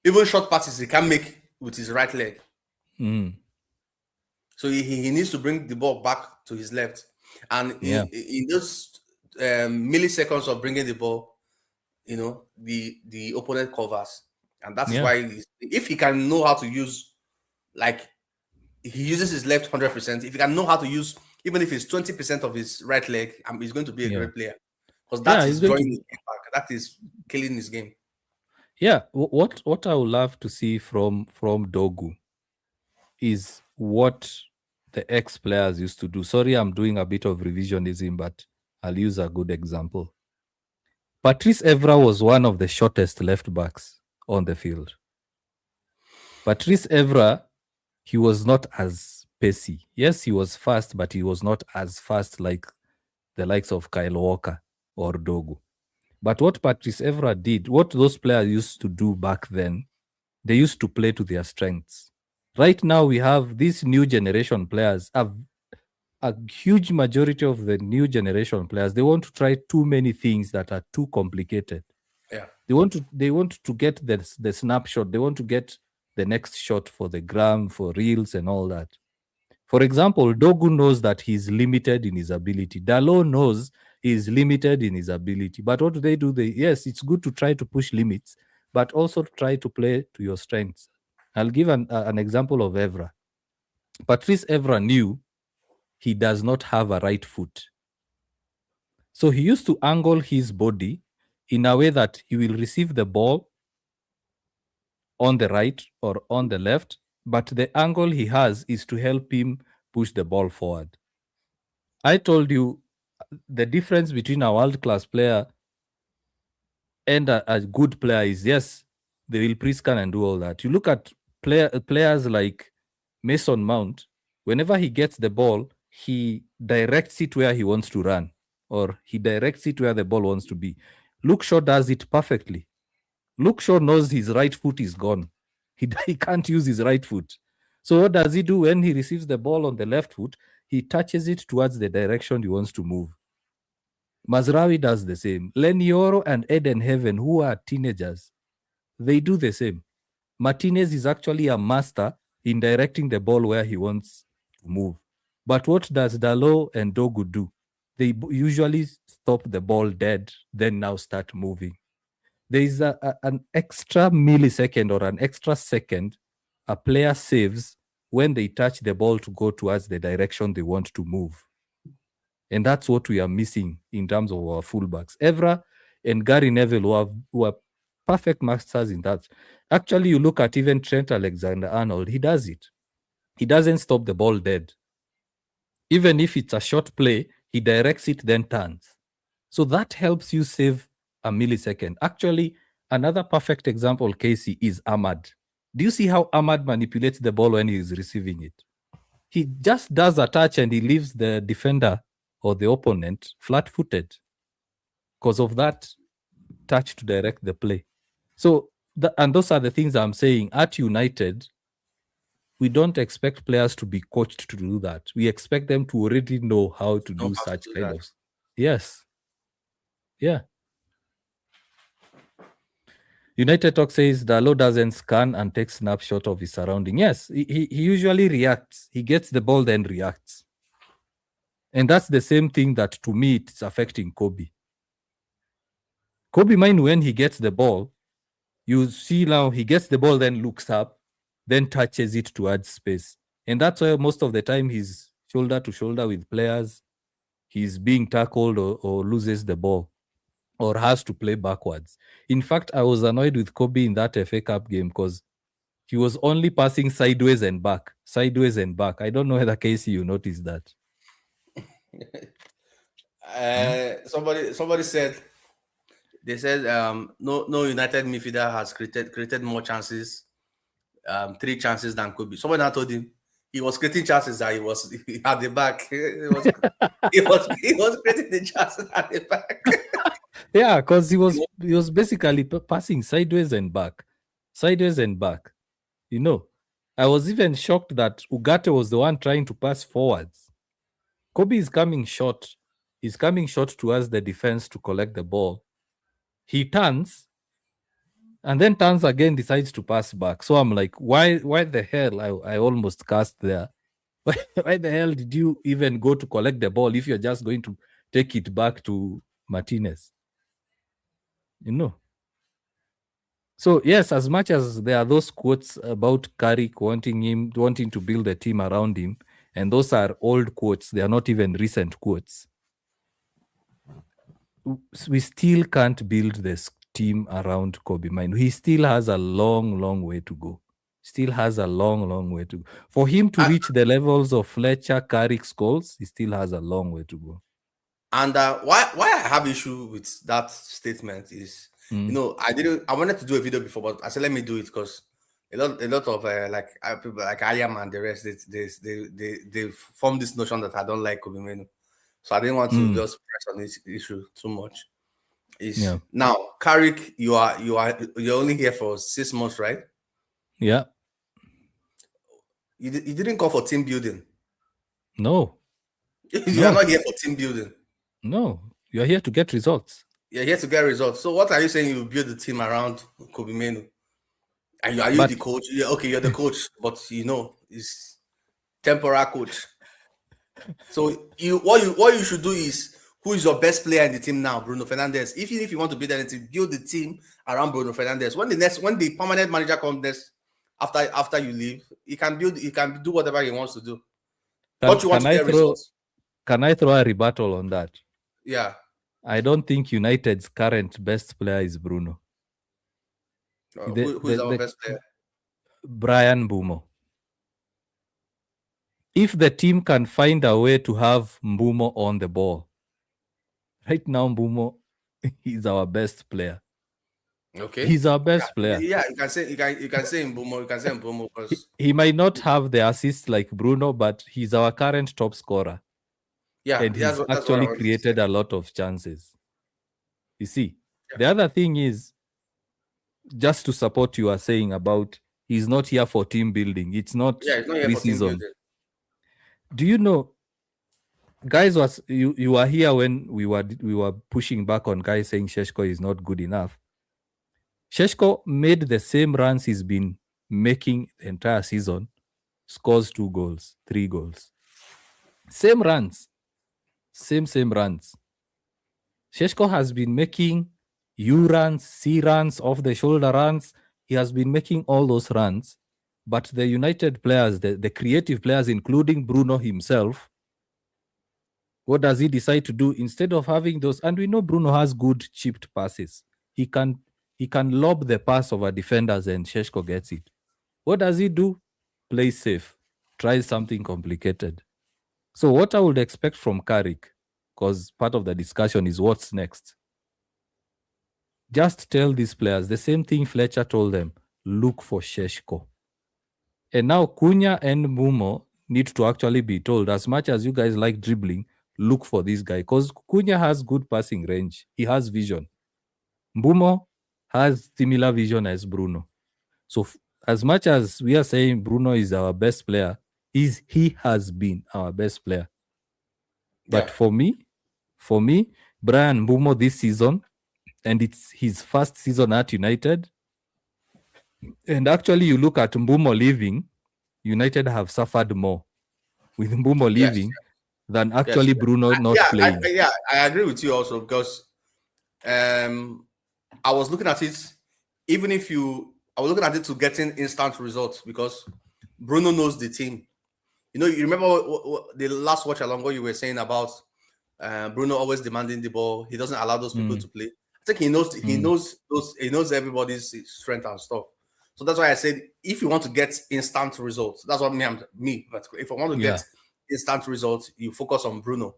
Even short passes he can't make with his right leg. Mm. So he needs to bring the ball back to his left. And in those milliseconds of bringing the ball, the opponent covers. And that is why if he can know how to use, like, he uses his left 100%. If he can know how to use, even if it's 20% of his right leg, he's going to be a great player. Because that is drawing his game back. That is killing his game. Yeah. What I would love to see from Dogu is what the ex-players used to do. Sorry, I'm doing a bit of revisionism, but I'll use a good example. Patrice Evra was one of the shortest left backs on the field. Patrice Evra, he was not as pacey. Yes, he was fast, but he was not as fast like the likes of Kyle Walker or Dogu. But what Patrice Evra did, what those players used to do back then, they used to play to their strengths. Right now, we have these new generation players. A huge majority of the new generation players, they want to try too many things that are too complicated. Yeah. They want to get the snapshot. They want to get the next shot for the gram, for reels and all that. For example, Dogu knows that he's limited in his ability. Dalot knows he's limited in his ability. But what do? Yes, it's good to try to push limits, but also try to play to your strengths. I'll give an example of Evra. Patrice Evra knew he does not have a right foot. So he used to angle his body in a way that he will receive the ball on the right or on the left, but the angle he has is to help him push the ball forward. I told you the difference between a world class player and a good player is, yes, they will pre-scan and do all that. You look at players like Mason Mount, whenever he gets the ball, he directs it where he wants to run, or he directs it where the ball wants to be. Luke Shaw does it perfectly. Luke Shaw knows his right foot is gone. He can't use his right foot. So what does he do when he receives the ball on the left foot? He touches it towards the direction he wants to move. Mazraoui does the same. Lenioro and Eden Heaven, who are teenagers, they do the same. Martinez is actually a master in directing the ball where he wants to move. But what does Dalot and Dogu do? They usually stop the ball dead, then now start moving. There is an extra millisecond or an extra second a player saves when they touch the ball to go towards the direction they want to move. And that's what we are missing in terms of our fullbacks. Evra and Gary Neville, who are perfect masters in that. Actually, you look at even Trent Alexander-Arnold, he does it. He doesn't stop the ball dead. Even if it's a short play, he directs it, then turns. So that helps you save a millisecond. Actually, another perfect example, Casey, is Ahmad. Do you see how Ahmad manipulates the ball when he is receiving it? He just does a touch and he leaves the defender or the opponent flat-footed because of that touch to direct the play. So, and those are the things I'm saying. At United, we don't expect players to be coached to do that. We expect them to already know how to do such kind of. Yes. Yeah. United Talk says Dalot doesn't scan and take snapshot of his surrounding. Yes, he usually reacts. He gets the ball, then reacts. And that's the same thing that, to me, it's affecting Kobe. Kobe Mine, when he gets the ball, you see now he gets the ball, then looks up, then touches it towards space. And that's why most of the time he's shoulder to shoulder with players. He's being tackled or loses the ball or has to play backwards. In fact, I was annoyed with Kobe in that FA Cup game because he was only passing sideways and back. I don't know whether, Casey, you noticed that. Somebody said, they said no United midfielder has created more chances, 3 chances than Kobe. Somebody now told him he was creating chances that he was at the back. he was creating the chances at the back. Yeah, because he was basically passing sideways and back. You know, I was even shocked that Ugarte was the one trying to pass forwards. Kobe is coming short. He's coming short towards the defense to collect the ball. He turns and then turns again, decides to pass back. So I'm like, why the hell? I almost cast there. Why the hell did you even go to collect the ball if you're just going to take it back to Martinez? You know. So yes, as much as there are those quotes about Carrick wanting to build a team around him, and those are old quotes, they are not even recent quotes. We still can't build this team around Kobe Mino. He still has a long way to go. For him to reach the levels of Fletcher, Carrick, Scholes, he still has a long way to go. And why I have issue with that statement is, you know, I wanted to do a video before, but I said let me do it because a lot of people like Ayam and the rest, they form this notion that I don't like Kobe Mino. So I didn't want to just press on this issue too much. Now, Carrick, you're only here for 6 months, right? Yeah. You didn't call for team building. No. You are not here for team building. No, you're here to get results. You're here to get results. So what are you saying? You build the team around Kobe Mino? And are you the coach? Yeah, okay, you're the coach, but you know, it's temporary coach. So what you should do is, who is your best player in the team now? Bruno Fernandes. Even if you want to build anything, build the team around Bruno Fernandes. When the permanent manager comes next, after you leave, he can do whatever he wants to do. Don't you want to get results? Can I throw a rebuttal on that? Yeah. I don't think United's current best player is Bruno. Who is our best player? Brian Mbumo. If the team can find a way to have Mbumo on the ball, right now Mbumo is our best player. Okay, he's our best player. Yeah, you can say Mbumo. You can say Mbumo because he might not have the assists like Bruno, but he's our current top scorer. Yeah, and he's actually created a lot of chances. You see, the other thing is, just to support you are saying about he's not here for team building. It's not pre-season. Do you know, guys, you were here when we were pushing back on guys saying Šeško is not good enough. Šeško made the same runs he's been making the entire season, scores 2 goals, 3 goals. Same runs. Same runs. Šeško has been making U runs, C runs, off the shoulder runs. He has been making all those runs. But the United players, the creative players, including Bruno himself, what does he decide to do instead of having those? And we know Bruno has good chipped passes. He can lob the pass over defenders and Šeško gets it. What does he do? Play safe. Try something complicated. So what I would expect from Carrick, because part of the discussion is what's next. Just tell these players the same thing Fletcher told them. Look for Šeško. And now Cunha and Mbumo need to actually be told, as much as you guys like dribbling, look for this guy. Because Cunha has good passing range. He has vision. Mbumo has similar vision as Bruno. So as much as we are saying Bruno is our best player, he has been our best player. But for me, Brian Mbumo this season, and it's his first season at United. And actually, you look at Mbumo leaving, United have suffered more with Mbumo leaving than actually Bruno not playing. I agree with you also because I was looking at it. I was looking at it to getting instant results because Bruno knows the team. You remember the last watch along what you were saying about Bruno always demanding the ball. He doesn't allow those people to play. I think he knows everybody's strength and stuff. So that's why I said if you want to get instant results, that's what me. But if I want to get instant results, you focus on Bruno.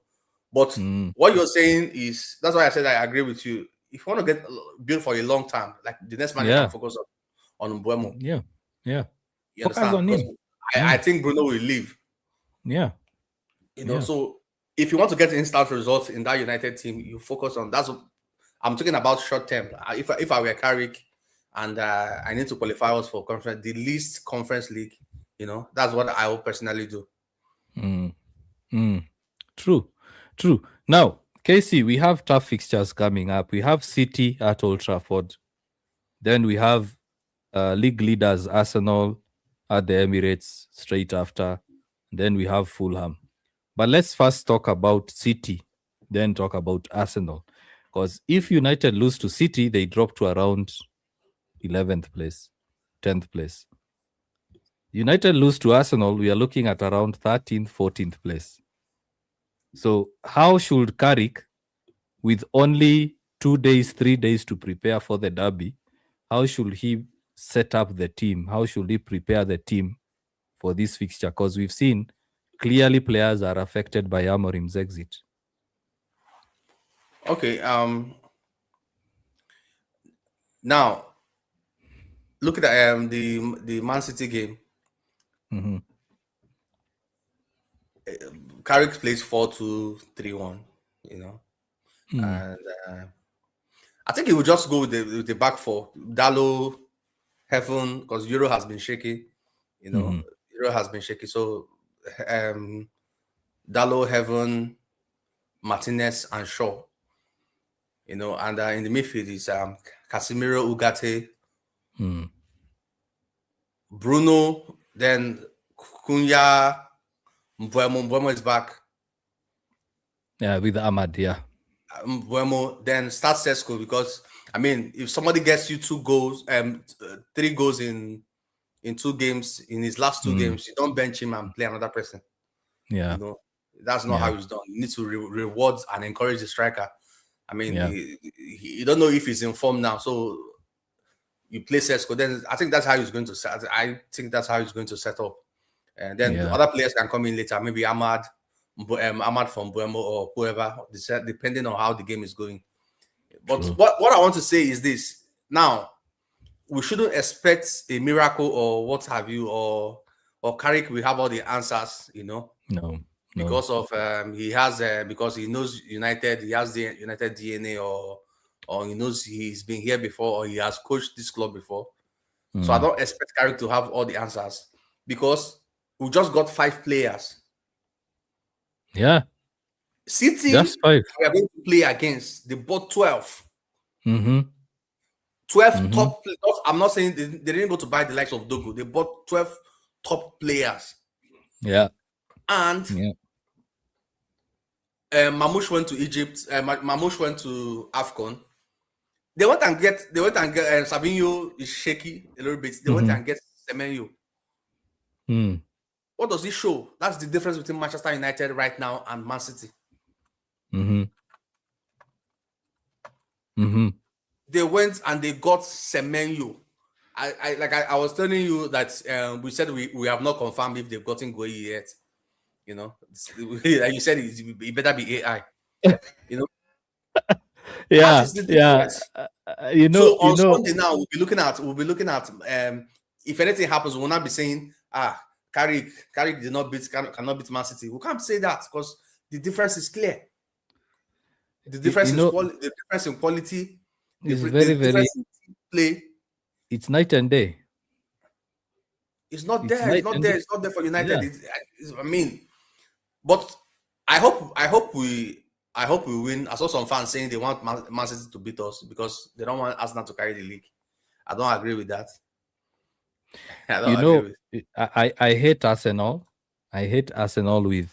But what you're saying is that's why I said I agree with you. If you want to get built for a long time, like the next man you can focus on Mbumo. Yeah. You understand? Because I think Bruno will leave. Yeah. So if you want to get instant results in that United team, you focus on that's what I'm talking about short term. If I were Carrick and I need to qualify us for conference, the least conference league, that's what I will personally do. True. Now, Casey, we have tough fixtures coming up. We have City at Old Trafford. Then we have league leaders Arsenal at the Emirates straight after. Then we have Fulham. But let's first talk about City, then talk about Arsenal. Because if United lose to City, they drop to around 11th place, 10th place. United lose to Arsenal, we are looking at around 13th, 14th place. So how should Carrick, with only 2 days, 3 days to prepare for the derby, how should he set up the team? How should he prepare the team for this fixture? Because we've seen clearly players are affected by Amorim's exit. Okay. Now, look at the Man City game. Mm-hmm. Carrick plays 4-2-3-1. And I think he will just go with the back four. Dalot, Heaven, because Euro has been shaky. Euro has been shaky. So Dalot, Heaven, Martinez, and Shaw. And in the midfield is Casemiro, Ugarte, Bruno, then Cunha, Mbuemo is back. Yeah, with Ahmad, yeah. Buemo, then start Sesko because I mean, if somebody gets you 2 goals, 3 goals in 2 games in his last two Mm. games, you don't bench him and play another person. You Yeah. know, that's not Yeah. how it's done. You need to reward and encourage the striker. I mean, Yeah. you don't know if he's in form now, so you play Sesko. Then I think that's how he's going to set. I think that's how he's going to set up, and then the Yeah. other players can come in later. Maybe Ahmad, Ahmad from Buemo or whoever, depending on how the game is going. But True. what I want to say is this: now we shouldn't expect a miracle or what have you, or Carrick will have all the answers, No. No. because of he has because he knows United, he has the United DNA, or he knows he's been here before, or he has coached this club before. So I Mm. don't expect Carrick to have all the answers because we just got 5 players. Yeah. Just City, five. we are going to play against. They bought 12. Mm-hmm. 12 Mm-hmm. top. I'm not saying they didn't go to buy the likes of Dogo. They bought 12 top players. Yeah. And Yeah. Mamouche went to Egypt. Mamouche went to AFCON. They went and get Savinho is shaky a little bit. They went Mm-hmm. and get Semenyo. Mm. What does it show? That's the difference between Manchester United right now and Man City. Mm-hmm. Mm-hmm. They went and they got Semenyo. I was telling you that we said we have not confirmed if they've gotten Goyi yet. Like you said, it better be AI. You know, that Yeah. is the Yeah. difference. So You on know, Sunday now we'll be looking at if anything happens, we'll not be saying Carrick cannot beat Man City. We can't say that because the difference is clear. The difference you is know, the difference in quality, it's the very, very, difference in team play it's night and day. is not It's there. It's night not and there. day. It's not there for United. Yeah. I mean, but I hope we win. I saw some fans saying they want Man City to beat us because they don't want Arsenal to carry the league. I don't agree with that. I You don't agree know, with. I hate Arsenal. I hate Arsenal with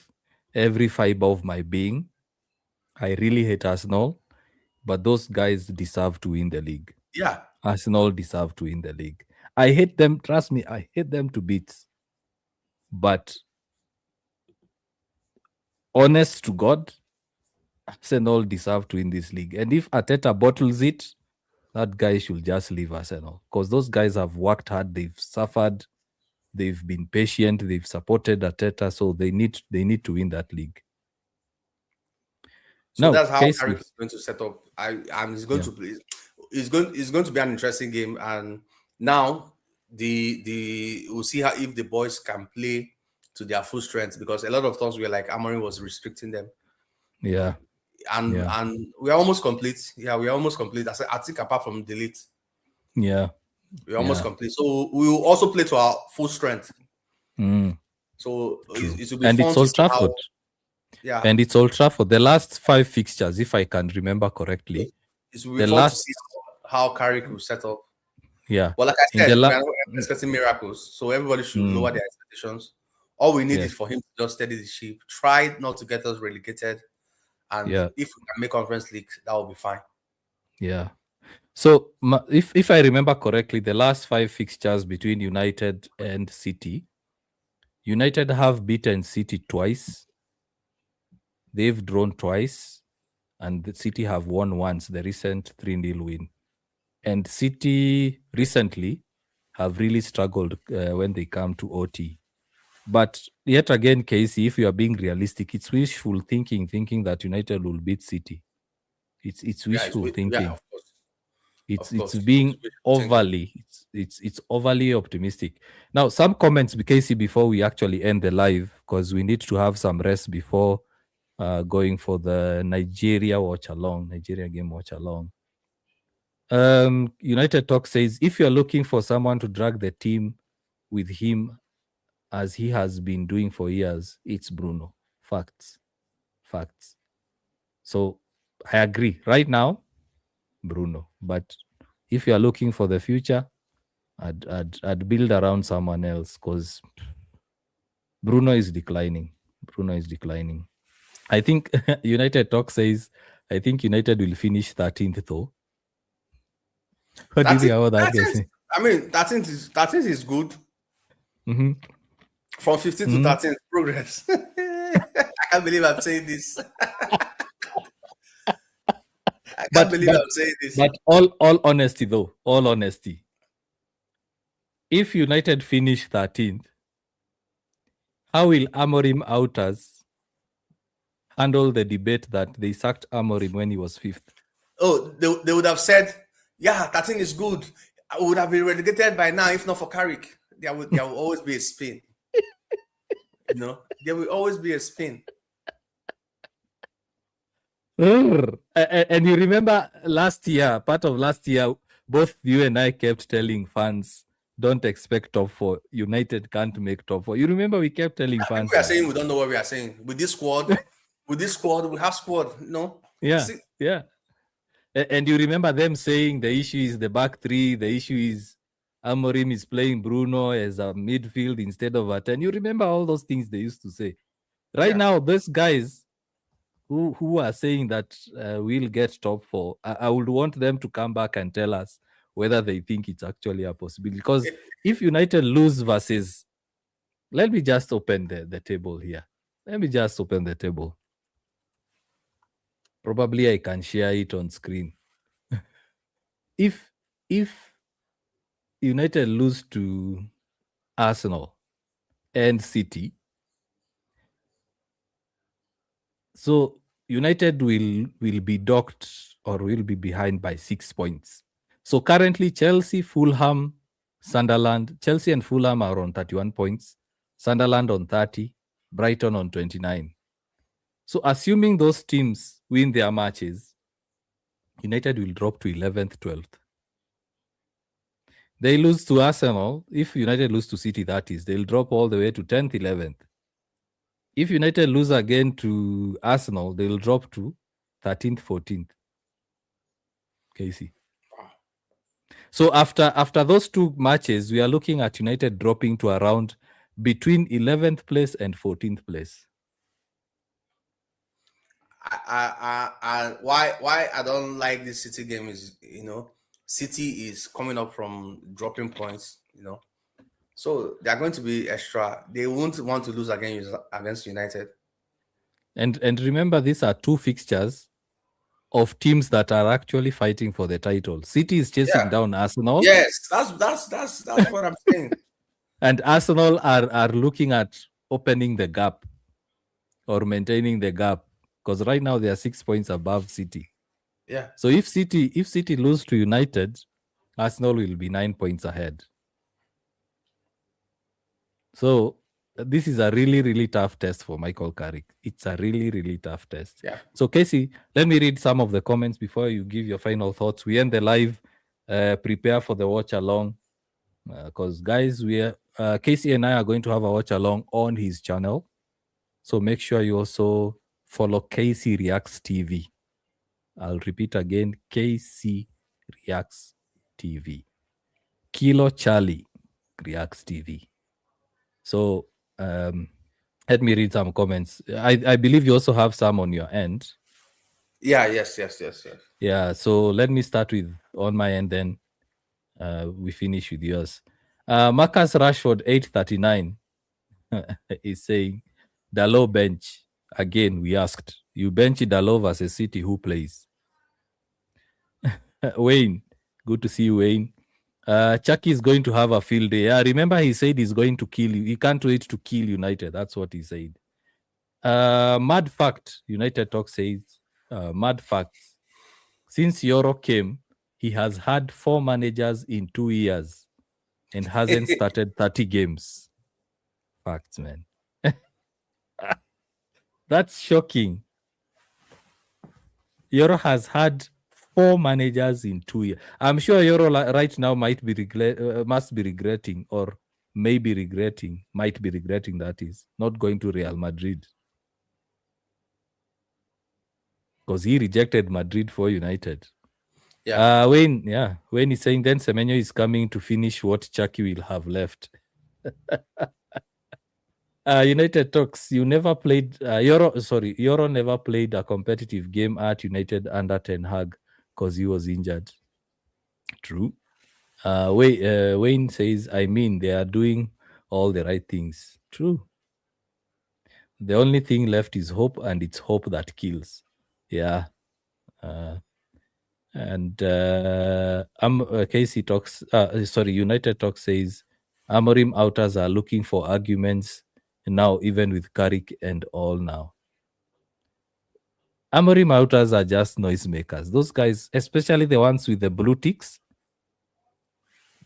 every fiber of my being. I really hate Arsenal, but those guys deserve to win the league. Yeah. Arsenal deserve to win the league. I hate them. Trust me, I hate them to bits. But honest to God, Arsenal deserve to win this league. And if Ateta bottles it, that guy should just leave Arsenal because those guys have worked hard. They've suffered. They've been patient. They've supported Ateta, so they need to win that league. So Now, that's how Casey, Carrick is going to set up. And he's going yeah, to play. It's going to be an interesting game. And now we'll see how if the boys can play to their full strength because a lot of times we're like Amorim was restricting them, you yeah, know. And yeah, and we are almost complete. Yeah, we are almost complete. I think apart from delete, yeah, we're almost yeah. complete. So we will also play to our full strength. Mm, So true. it will be And fun it's to Old see Trafford. how. Yeah, And it's Old Trafford. The last 5 fixtures, if I can remember correctly, it will be the fun to last, see how Carrick will set up. yeah, But like I in the said, we last, are not expecting miracles, so everybody should lower mm, their expectations. All we need yes, is for him to just steady the ship, try not to get us relegated, and yeah, if we can make conference league, that will be fine. yeah. So if I remember correctly, the last 5 fixtures between United and City, United have beaten City twice. They've drawn twice, and the City have won once. The recent 3-0 win. And City recently have really struggled when they come to OT. But yet again, Casey, if you are being realistic, it's wishful thinking that United will beat City. It's Yeah, wishful yeah, thinking. of It's course, being it's thinking. overly it's overly optimistic. Now, some comments, Casey, before we actually end the live, because we need to have some rest before going for the Nigeria game watch along. United Talk says if you're looking for someone to drag the team with him as he has been doing for years, it's Bruno. Facts. So I agree. Right now, Bruno. But if you're looking for the future, I'd build around someone else because Bruno is declining. I think United Talk says I think United will finish 13th though. What do you That's think it. about that, That's it. guys? I mean, 13th is good. Mm-hmm. From 15 to Mm-hmm. 13th, progress. I can't believe I'm saying this. I can't But believe but I'm saying this. but all honesty though, all honesty. If United finish 13th, how will Amorim Outers handle the debate that they sacked Amorim when he was 5th? Oh, they would have said, yeah, 13 is good. I would have been relegated by now if not for Carrick. There will always be a spin. There will always be a spin. And you remember part of last year, both you and I kept telling fans, don't expect top 4. United can't make top 4. You remember we kept telling fans We are that. saying we don't know what we are saying. With this squad, we have squad. Yeah, See, yeah. And you remember them saying the issue is the back three, the issue is Amorim is playing Bruno as a midfield instead of a 10. You remember all those things they used to say. Right now, those guys who are saying that we'll get top 4, I would want them to come back and tell us whether they think it's actually a possibility. Because if United lose versus, let me just open the table here. Let me just open the table. Probably I can share it on screen. If United lose to Arsenal and City, so United will be docked or will be behind by 6 points. So currently Chelsea, Fulham, Sunderland, Chelsea and Fulham are on 31 points, Sunderland on 30, Brighton on 29. So assuming those teams win their matches, United will drop to 11th, 12th. They lose to Arsenal. If United lose to City, that is, they'll drop all the way to 10th, 11th. If United lose again to Arsenal, they'll drop to 13th, 14th. Casey. So after those two matches, we are looking at United dropping to around between 11th place and 14th place. Why I don't like this City game is, City is coming up from dropping points, so they're going to be extra. They won't want to lose against United. And remember, these are two fixtures of teams that are actually fighting for the title. City is chasing down Arsenal. Yes, that's what I'm saying. And Arsenal are looking at opening the gap or maintaining the gap, because right now they are 6 points above City. Yeah. So if City lose to United, Arsenal will be 9 points ahead. So this is a really, really tough test for Michael Carrick. It's a really, really tough test. Yeah. So Casey, let me read some of the comments before you give your final thoughts. We end the live. Prepare for the watch along, because guys, Casey and I are going to have a watch along on his channel. So make sure you also follow Casey Reacts TV. I'll repeat again, KC Reacts TV. Kilo Charlie Reacts TV. So let me read some comments. I believe you also have some on your end. Yeah, yes. Yeah, so let me start with on my end, then we finish with yours. Marcus Rashford, 839, is saying, Dalot bench. Again, we asked, you bench Dalot versus City, who plays? Wayne, good to see you, Wayne. Chucky is going to have a field day. Yeah, remember he said he's going to kill you. He can't wait to kill United. That's what he said. Mad fact, United Talk says, mad facts. Since Yoro came, he has had 4 managers in 2 years and hasn't started 30 games. Facts, man. That's shocking. Yoro has had 4 managers in 2 years. I'm sure Yoro right now must be regretting, or might be regretting, that is, not going to Real Madrid. Because he rejected Madrid for United. Yeah. Wayne is saying then Semenyo is coming to finish what Chucky will have left. United talks. You never played Euro. Sorry, Euro never played a competitive game at United under Ten Hag because he was injured. True. Wayne says, I mean, they are doing all the right things. True. The only thing left is hope, and it's hope that kills. Yeah. Uh, and Casey talks. Sorry, United talk says, Amorim outers are looking for arguments now, even with Carrick and all now. Amorim outers are just noisemakers. Those guys, especially the ones with the blue ticks,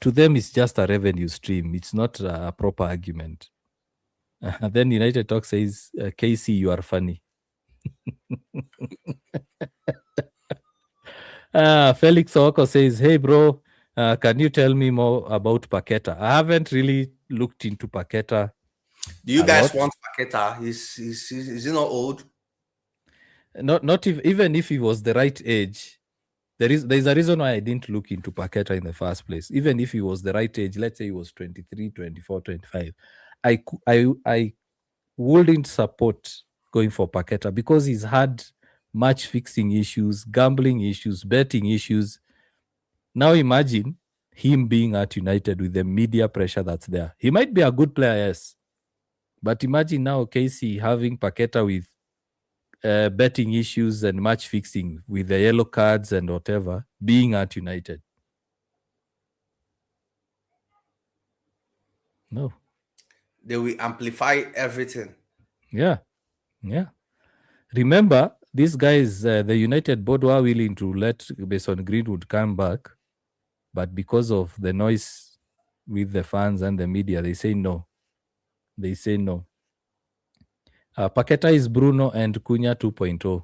to them it's just a revenue stream. It's not a proper argument. Then United Talk says, Casey, you are funny. Felix Oko says, hey, bro, can you tell me more about Paqueta? I haven't really looked into Paqueta Do you a guys lot. want Paqueta? Is he not old? Not if, even if he was the right age. There's a reason why I didn't look into Paqueta in the first place. Even if he was the right age, let's say he was 23, 24, 25, I wouldn't support going for Paqueta because he's had match fixing issues, gambling issues, betting issues. Now imagine him being at United with the media pressure that's there. He might be a good player, yes. But imagine now Casey having Paqueta with betting issues and match fixing with the yellow cards and whatever being at United. No. They will amplify everything. Yeah. Yeah. Remember, these guys, the United board were willing to let Mason Greenwood come back, but because of the noise with the fans and the media, they say no. They say no. Paqueta is Bruno and Cunha 2.0.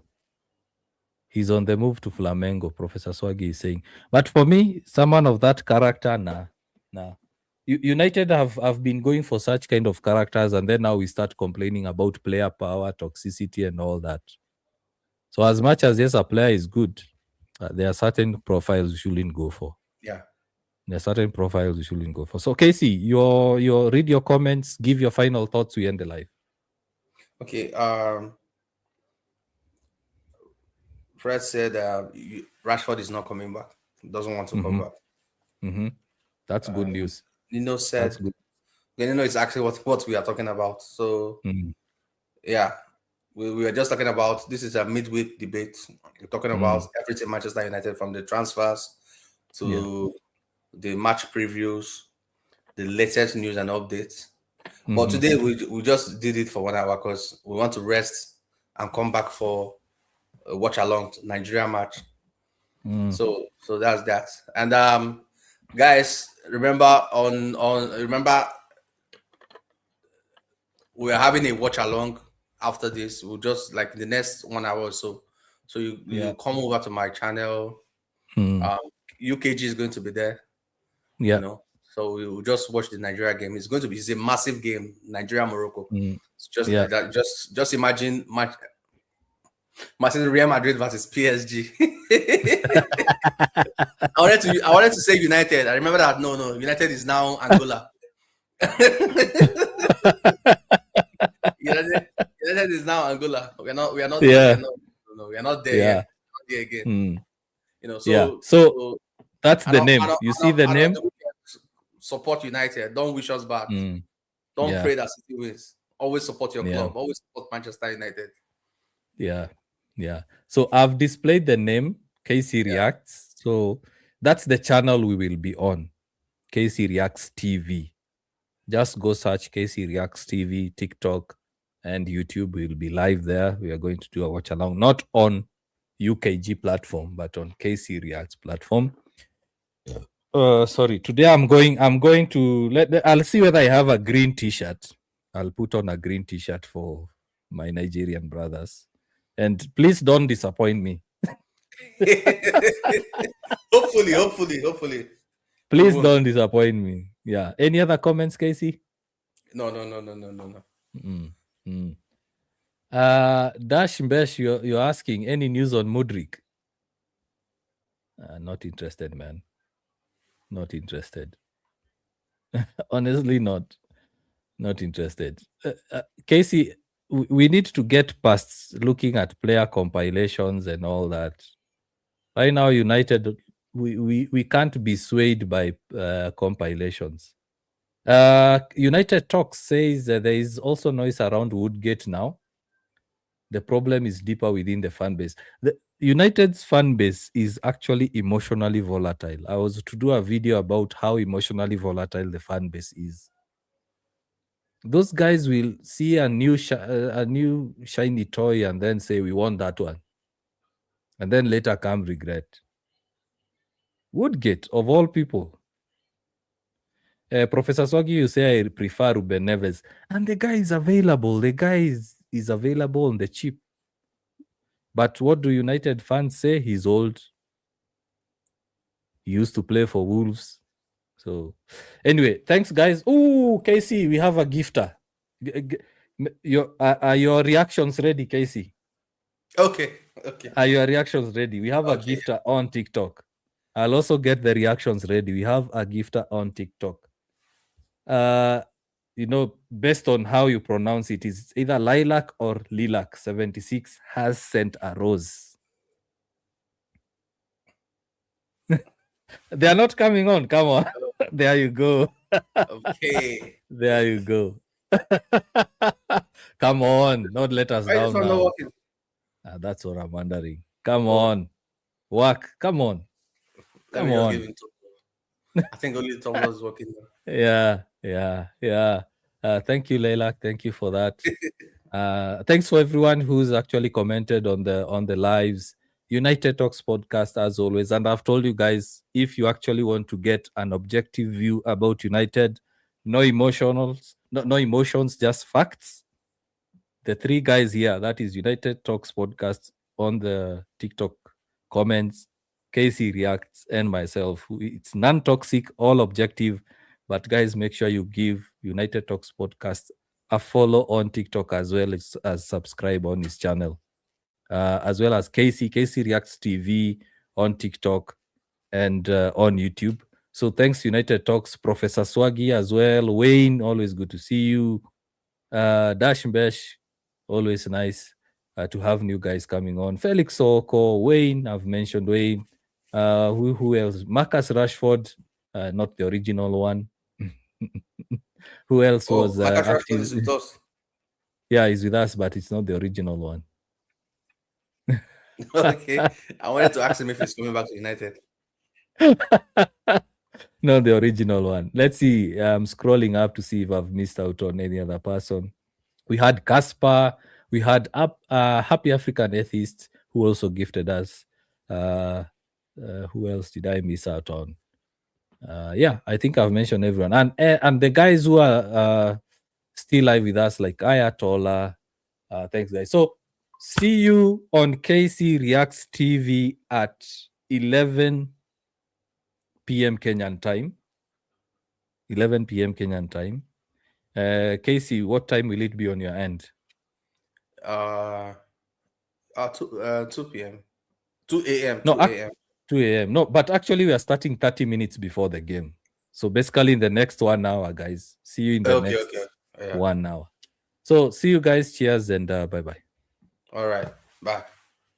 He's on the move to Flamengo, Professor Swagi is saying. But for me, someone of that character, nah. United have been going for such kind of characters, and then now we start complaining about player power, toxicity, and all that. So as much as yes, a player is good, there are certain profiles you shouldn't go for. Yeah. There are certain profiles you shouldn't go for. So Casey, your read your comments, give your final thoughts. We end the live. Okay. Fred said Rashford is not coming back. He doesn't want to come back. Mm-hmm. That's good news. Nino said, That's good. Nino is actually what we are talking about. So, yeah, we were just talking about, this is a midweek debate. We're talking about everything Manchester United, from the transfers to the match previews, the latest news and updates. But today we just did it for 1 hour because we want to rest and come back for a watch along Nigeria match. So that's that. And guys, remember we're having a watch along after this. We'll just like the next 1 hour or so. So you come over to my channel. UKG is going to be there. Yeah. You know, so we'll just watch the Nigeria game. It's a massive game, Nigeria Morocco. It's just like that. Just imagine Real Madrid versus PSG. I wanted to say United. I remember that no, United is now Angola. United is now Angola. We are not we are not there yet. Not there again. You know, so that's the name. You see the name? Support United. Don't wish us bad. Don't pray that City wins. Always support your club. Always support Manchester United. Yeah. So I've displayed the name KC Reacts. So that's the channel we will be on. KC Reacts TV. Just go search KC Reacts TV, TikTok, and YouTube. We'll be live there. We are going to do a watch along, not on UKG platform, but on KC Reacts platform. Sorry. Today I'm going to I'll see whether I have a green T-shirt. I'll put on a green T-shirt for my Nigerian brothers. And please don't disappoint me. Hopefully. Please don't disappoint me. Yeah. Any other comments, Casey? No. Dash Mbesh, you're asking any news on Mudrik? Not interested, man. Not interested. Honestly, not. Not interested. Casey, we need to get past looking at player compilations and all that. Right now, United, we can't be swayed by compilations. United Talks says that there is also noise around Woodgate now. The problem is deeper within the fan base. The United's fan base is actually emotionally volatile. I was to do a video about how emotionally volatile the fan base is. Those guys will see a new shiny toy and then say we want that one, and then later come regret. Woodgate of all people. Professor Swagi, you say I prefer Ruben Neves, and the guy is available. The guy is available on the cheap. But what do United fans say? He's old. He used to play for Wolves. So, anyway, thanks, guys. Oh, Casey, we have a gifter. Are your reactions ready, Casey? Okay. Are your reactions ready? We have a gifter on TikTok. I'll also get the reactions ready. We have a gifter on TikTok. Based on how you pronounce it, is either Lilac or Lilac 76 has sent a rose. They are not coming on. Come on. There you go. Okay. There you go. Come on. Don't let us down now. That's what I'm wondering. Come on. Work. Come on. Come on. I think only Tom was working now. Yeah. Thank you, Leila. Thank you for that. Thanks for everyone who's actually commented on the lives. United Talks podcast, as always. And I've told you guys, if you actually want to get an objective view about United, no emotions, just facts. The three guys here, that is United Talks podcast on the TikTok comments, Casey Reacts, and myself. It's non-toxic, all objective. But guys, make sure you give United Talks podcast a follow on TikTok as well as subscribe on his channel. As well as Casey Reacts TV on TikTok and on YouTube. So thanks, United Talks, Professor Swagi as well. Wayne, always good to see you. Dash Besh, always nice to have new guys coming on. Felix Oko, Wayne, I've mentioned Wayne. Who else? Marcus Rashford, not the original one. Who else was Marcus Rashford is with us. Yeah, he's with us, but it's not the original one. Okay. I wanted to ask him if he's coming back to United. No, the original one. Let's see. I'm scrolling up to see if I've missed out on any other person. We had Caspar. We had Happy African Atheist, who also gifted us. Who else did I miss out on? Yeah, I think I've mentioned everyone. And the guys who are still live with us, like Ayatollah. Thanks, guys. So, see you on KC Reacts TV at 11 p.m. Kenyan time. 11 p.m. Kenyan time. Casey, what time will it be on your end? 2 p.m. 2 a.m. No, 2 a.m. 2 a.m. No, but actually we are starting 30 minutes before the game. So basically in the next 1 hour, guys. See you in the next 1 hour. So see you guys. Cheers and bye-bye. All right. Bye.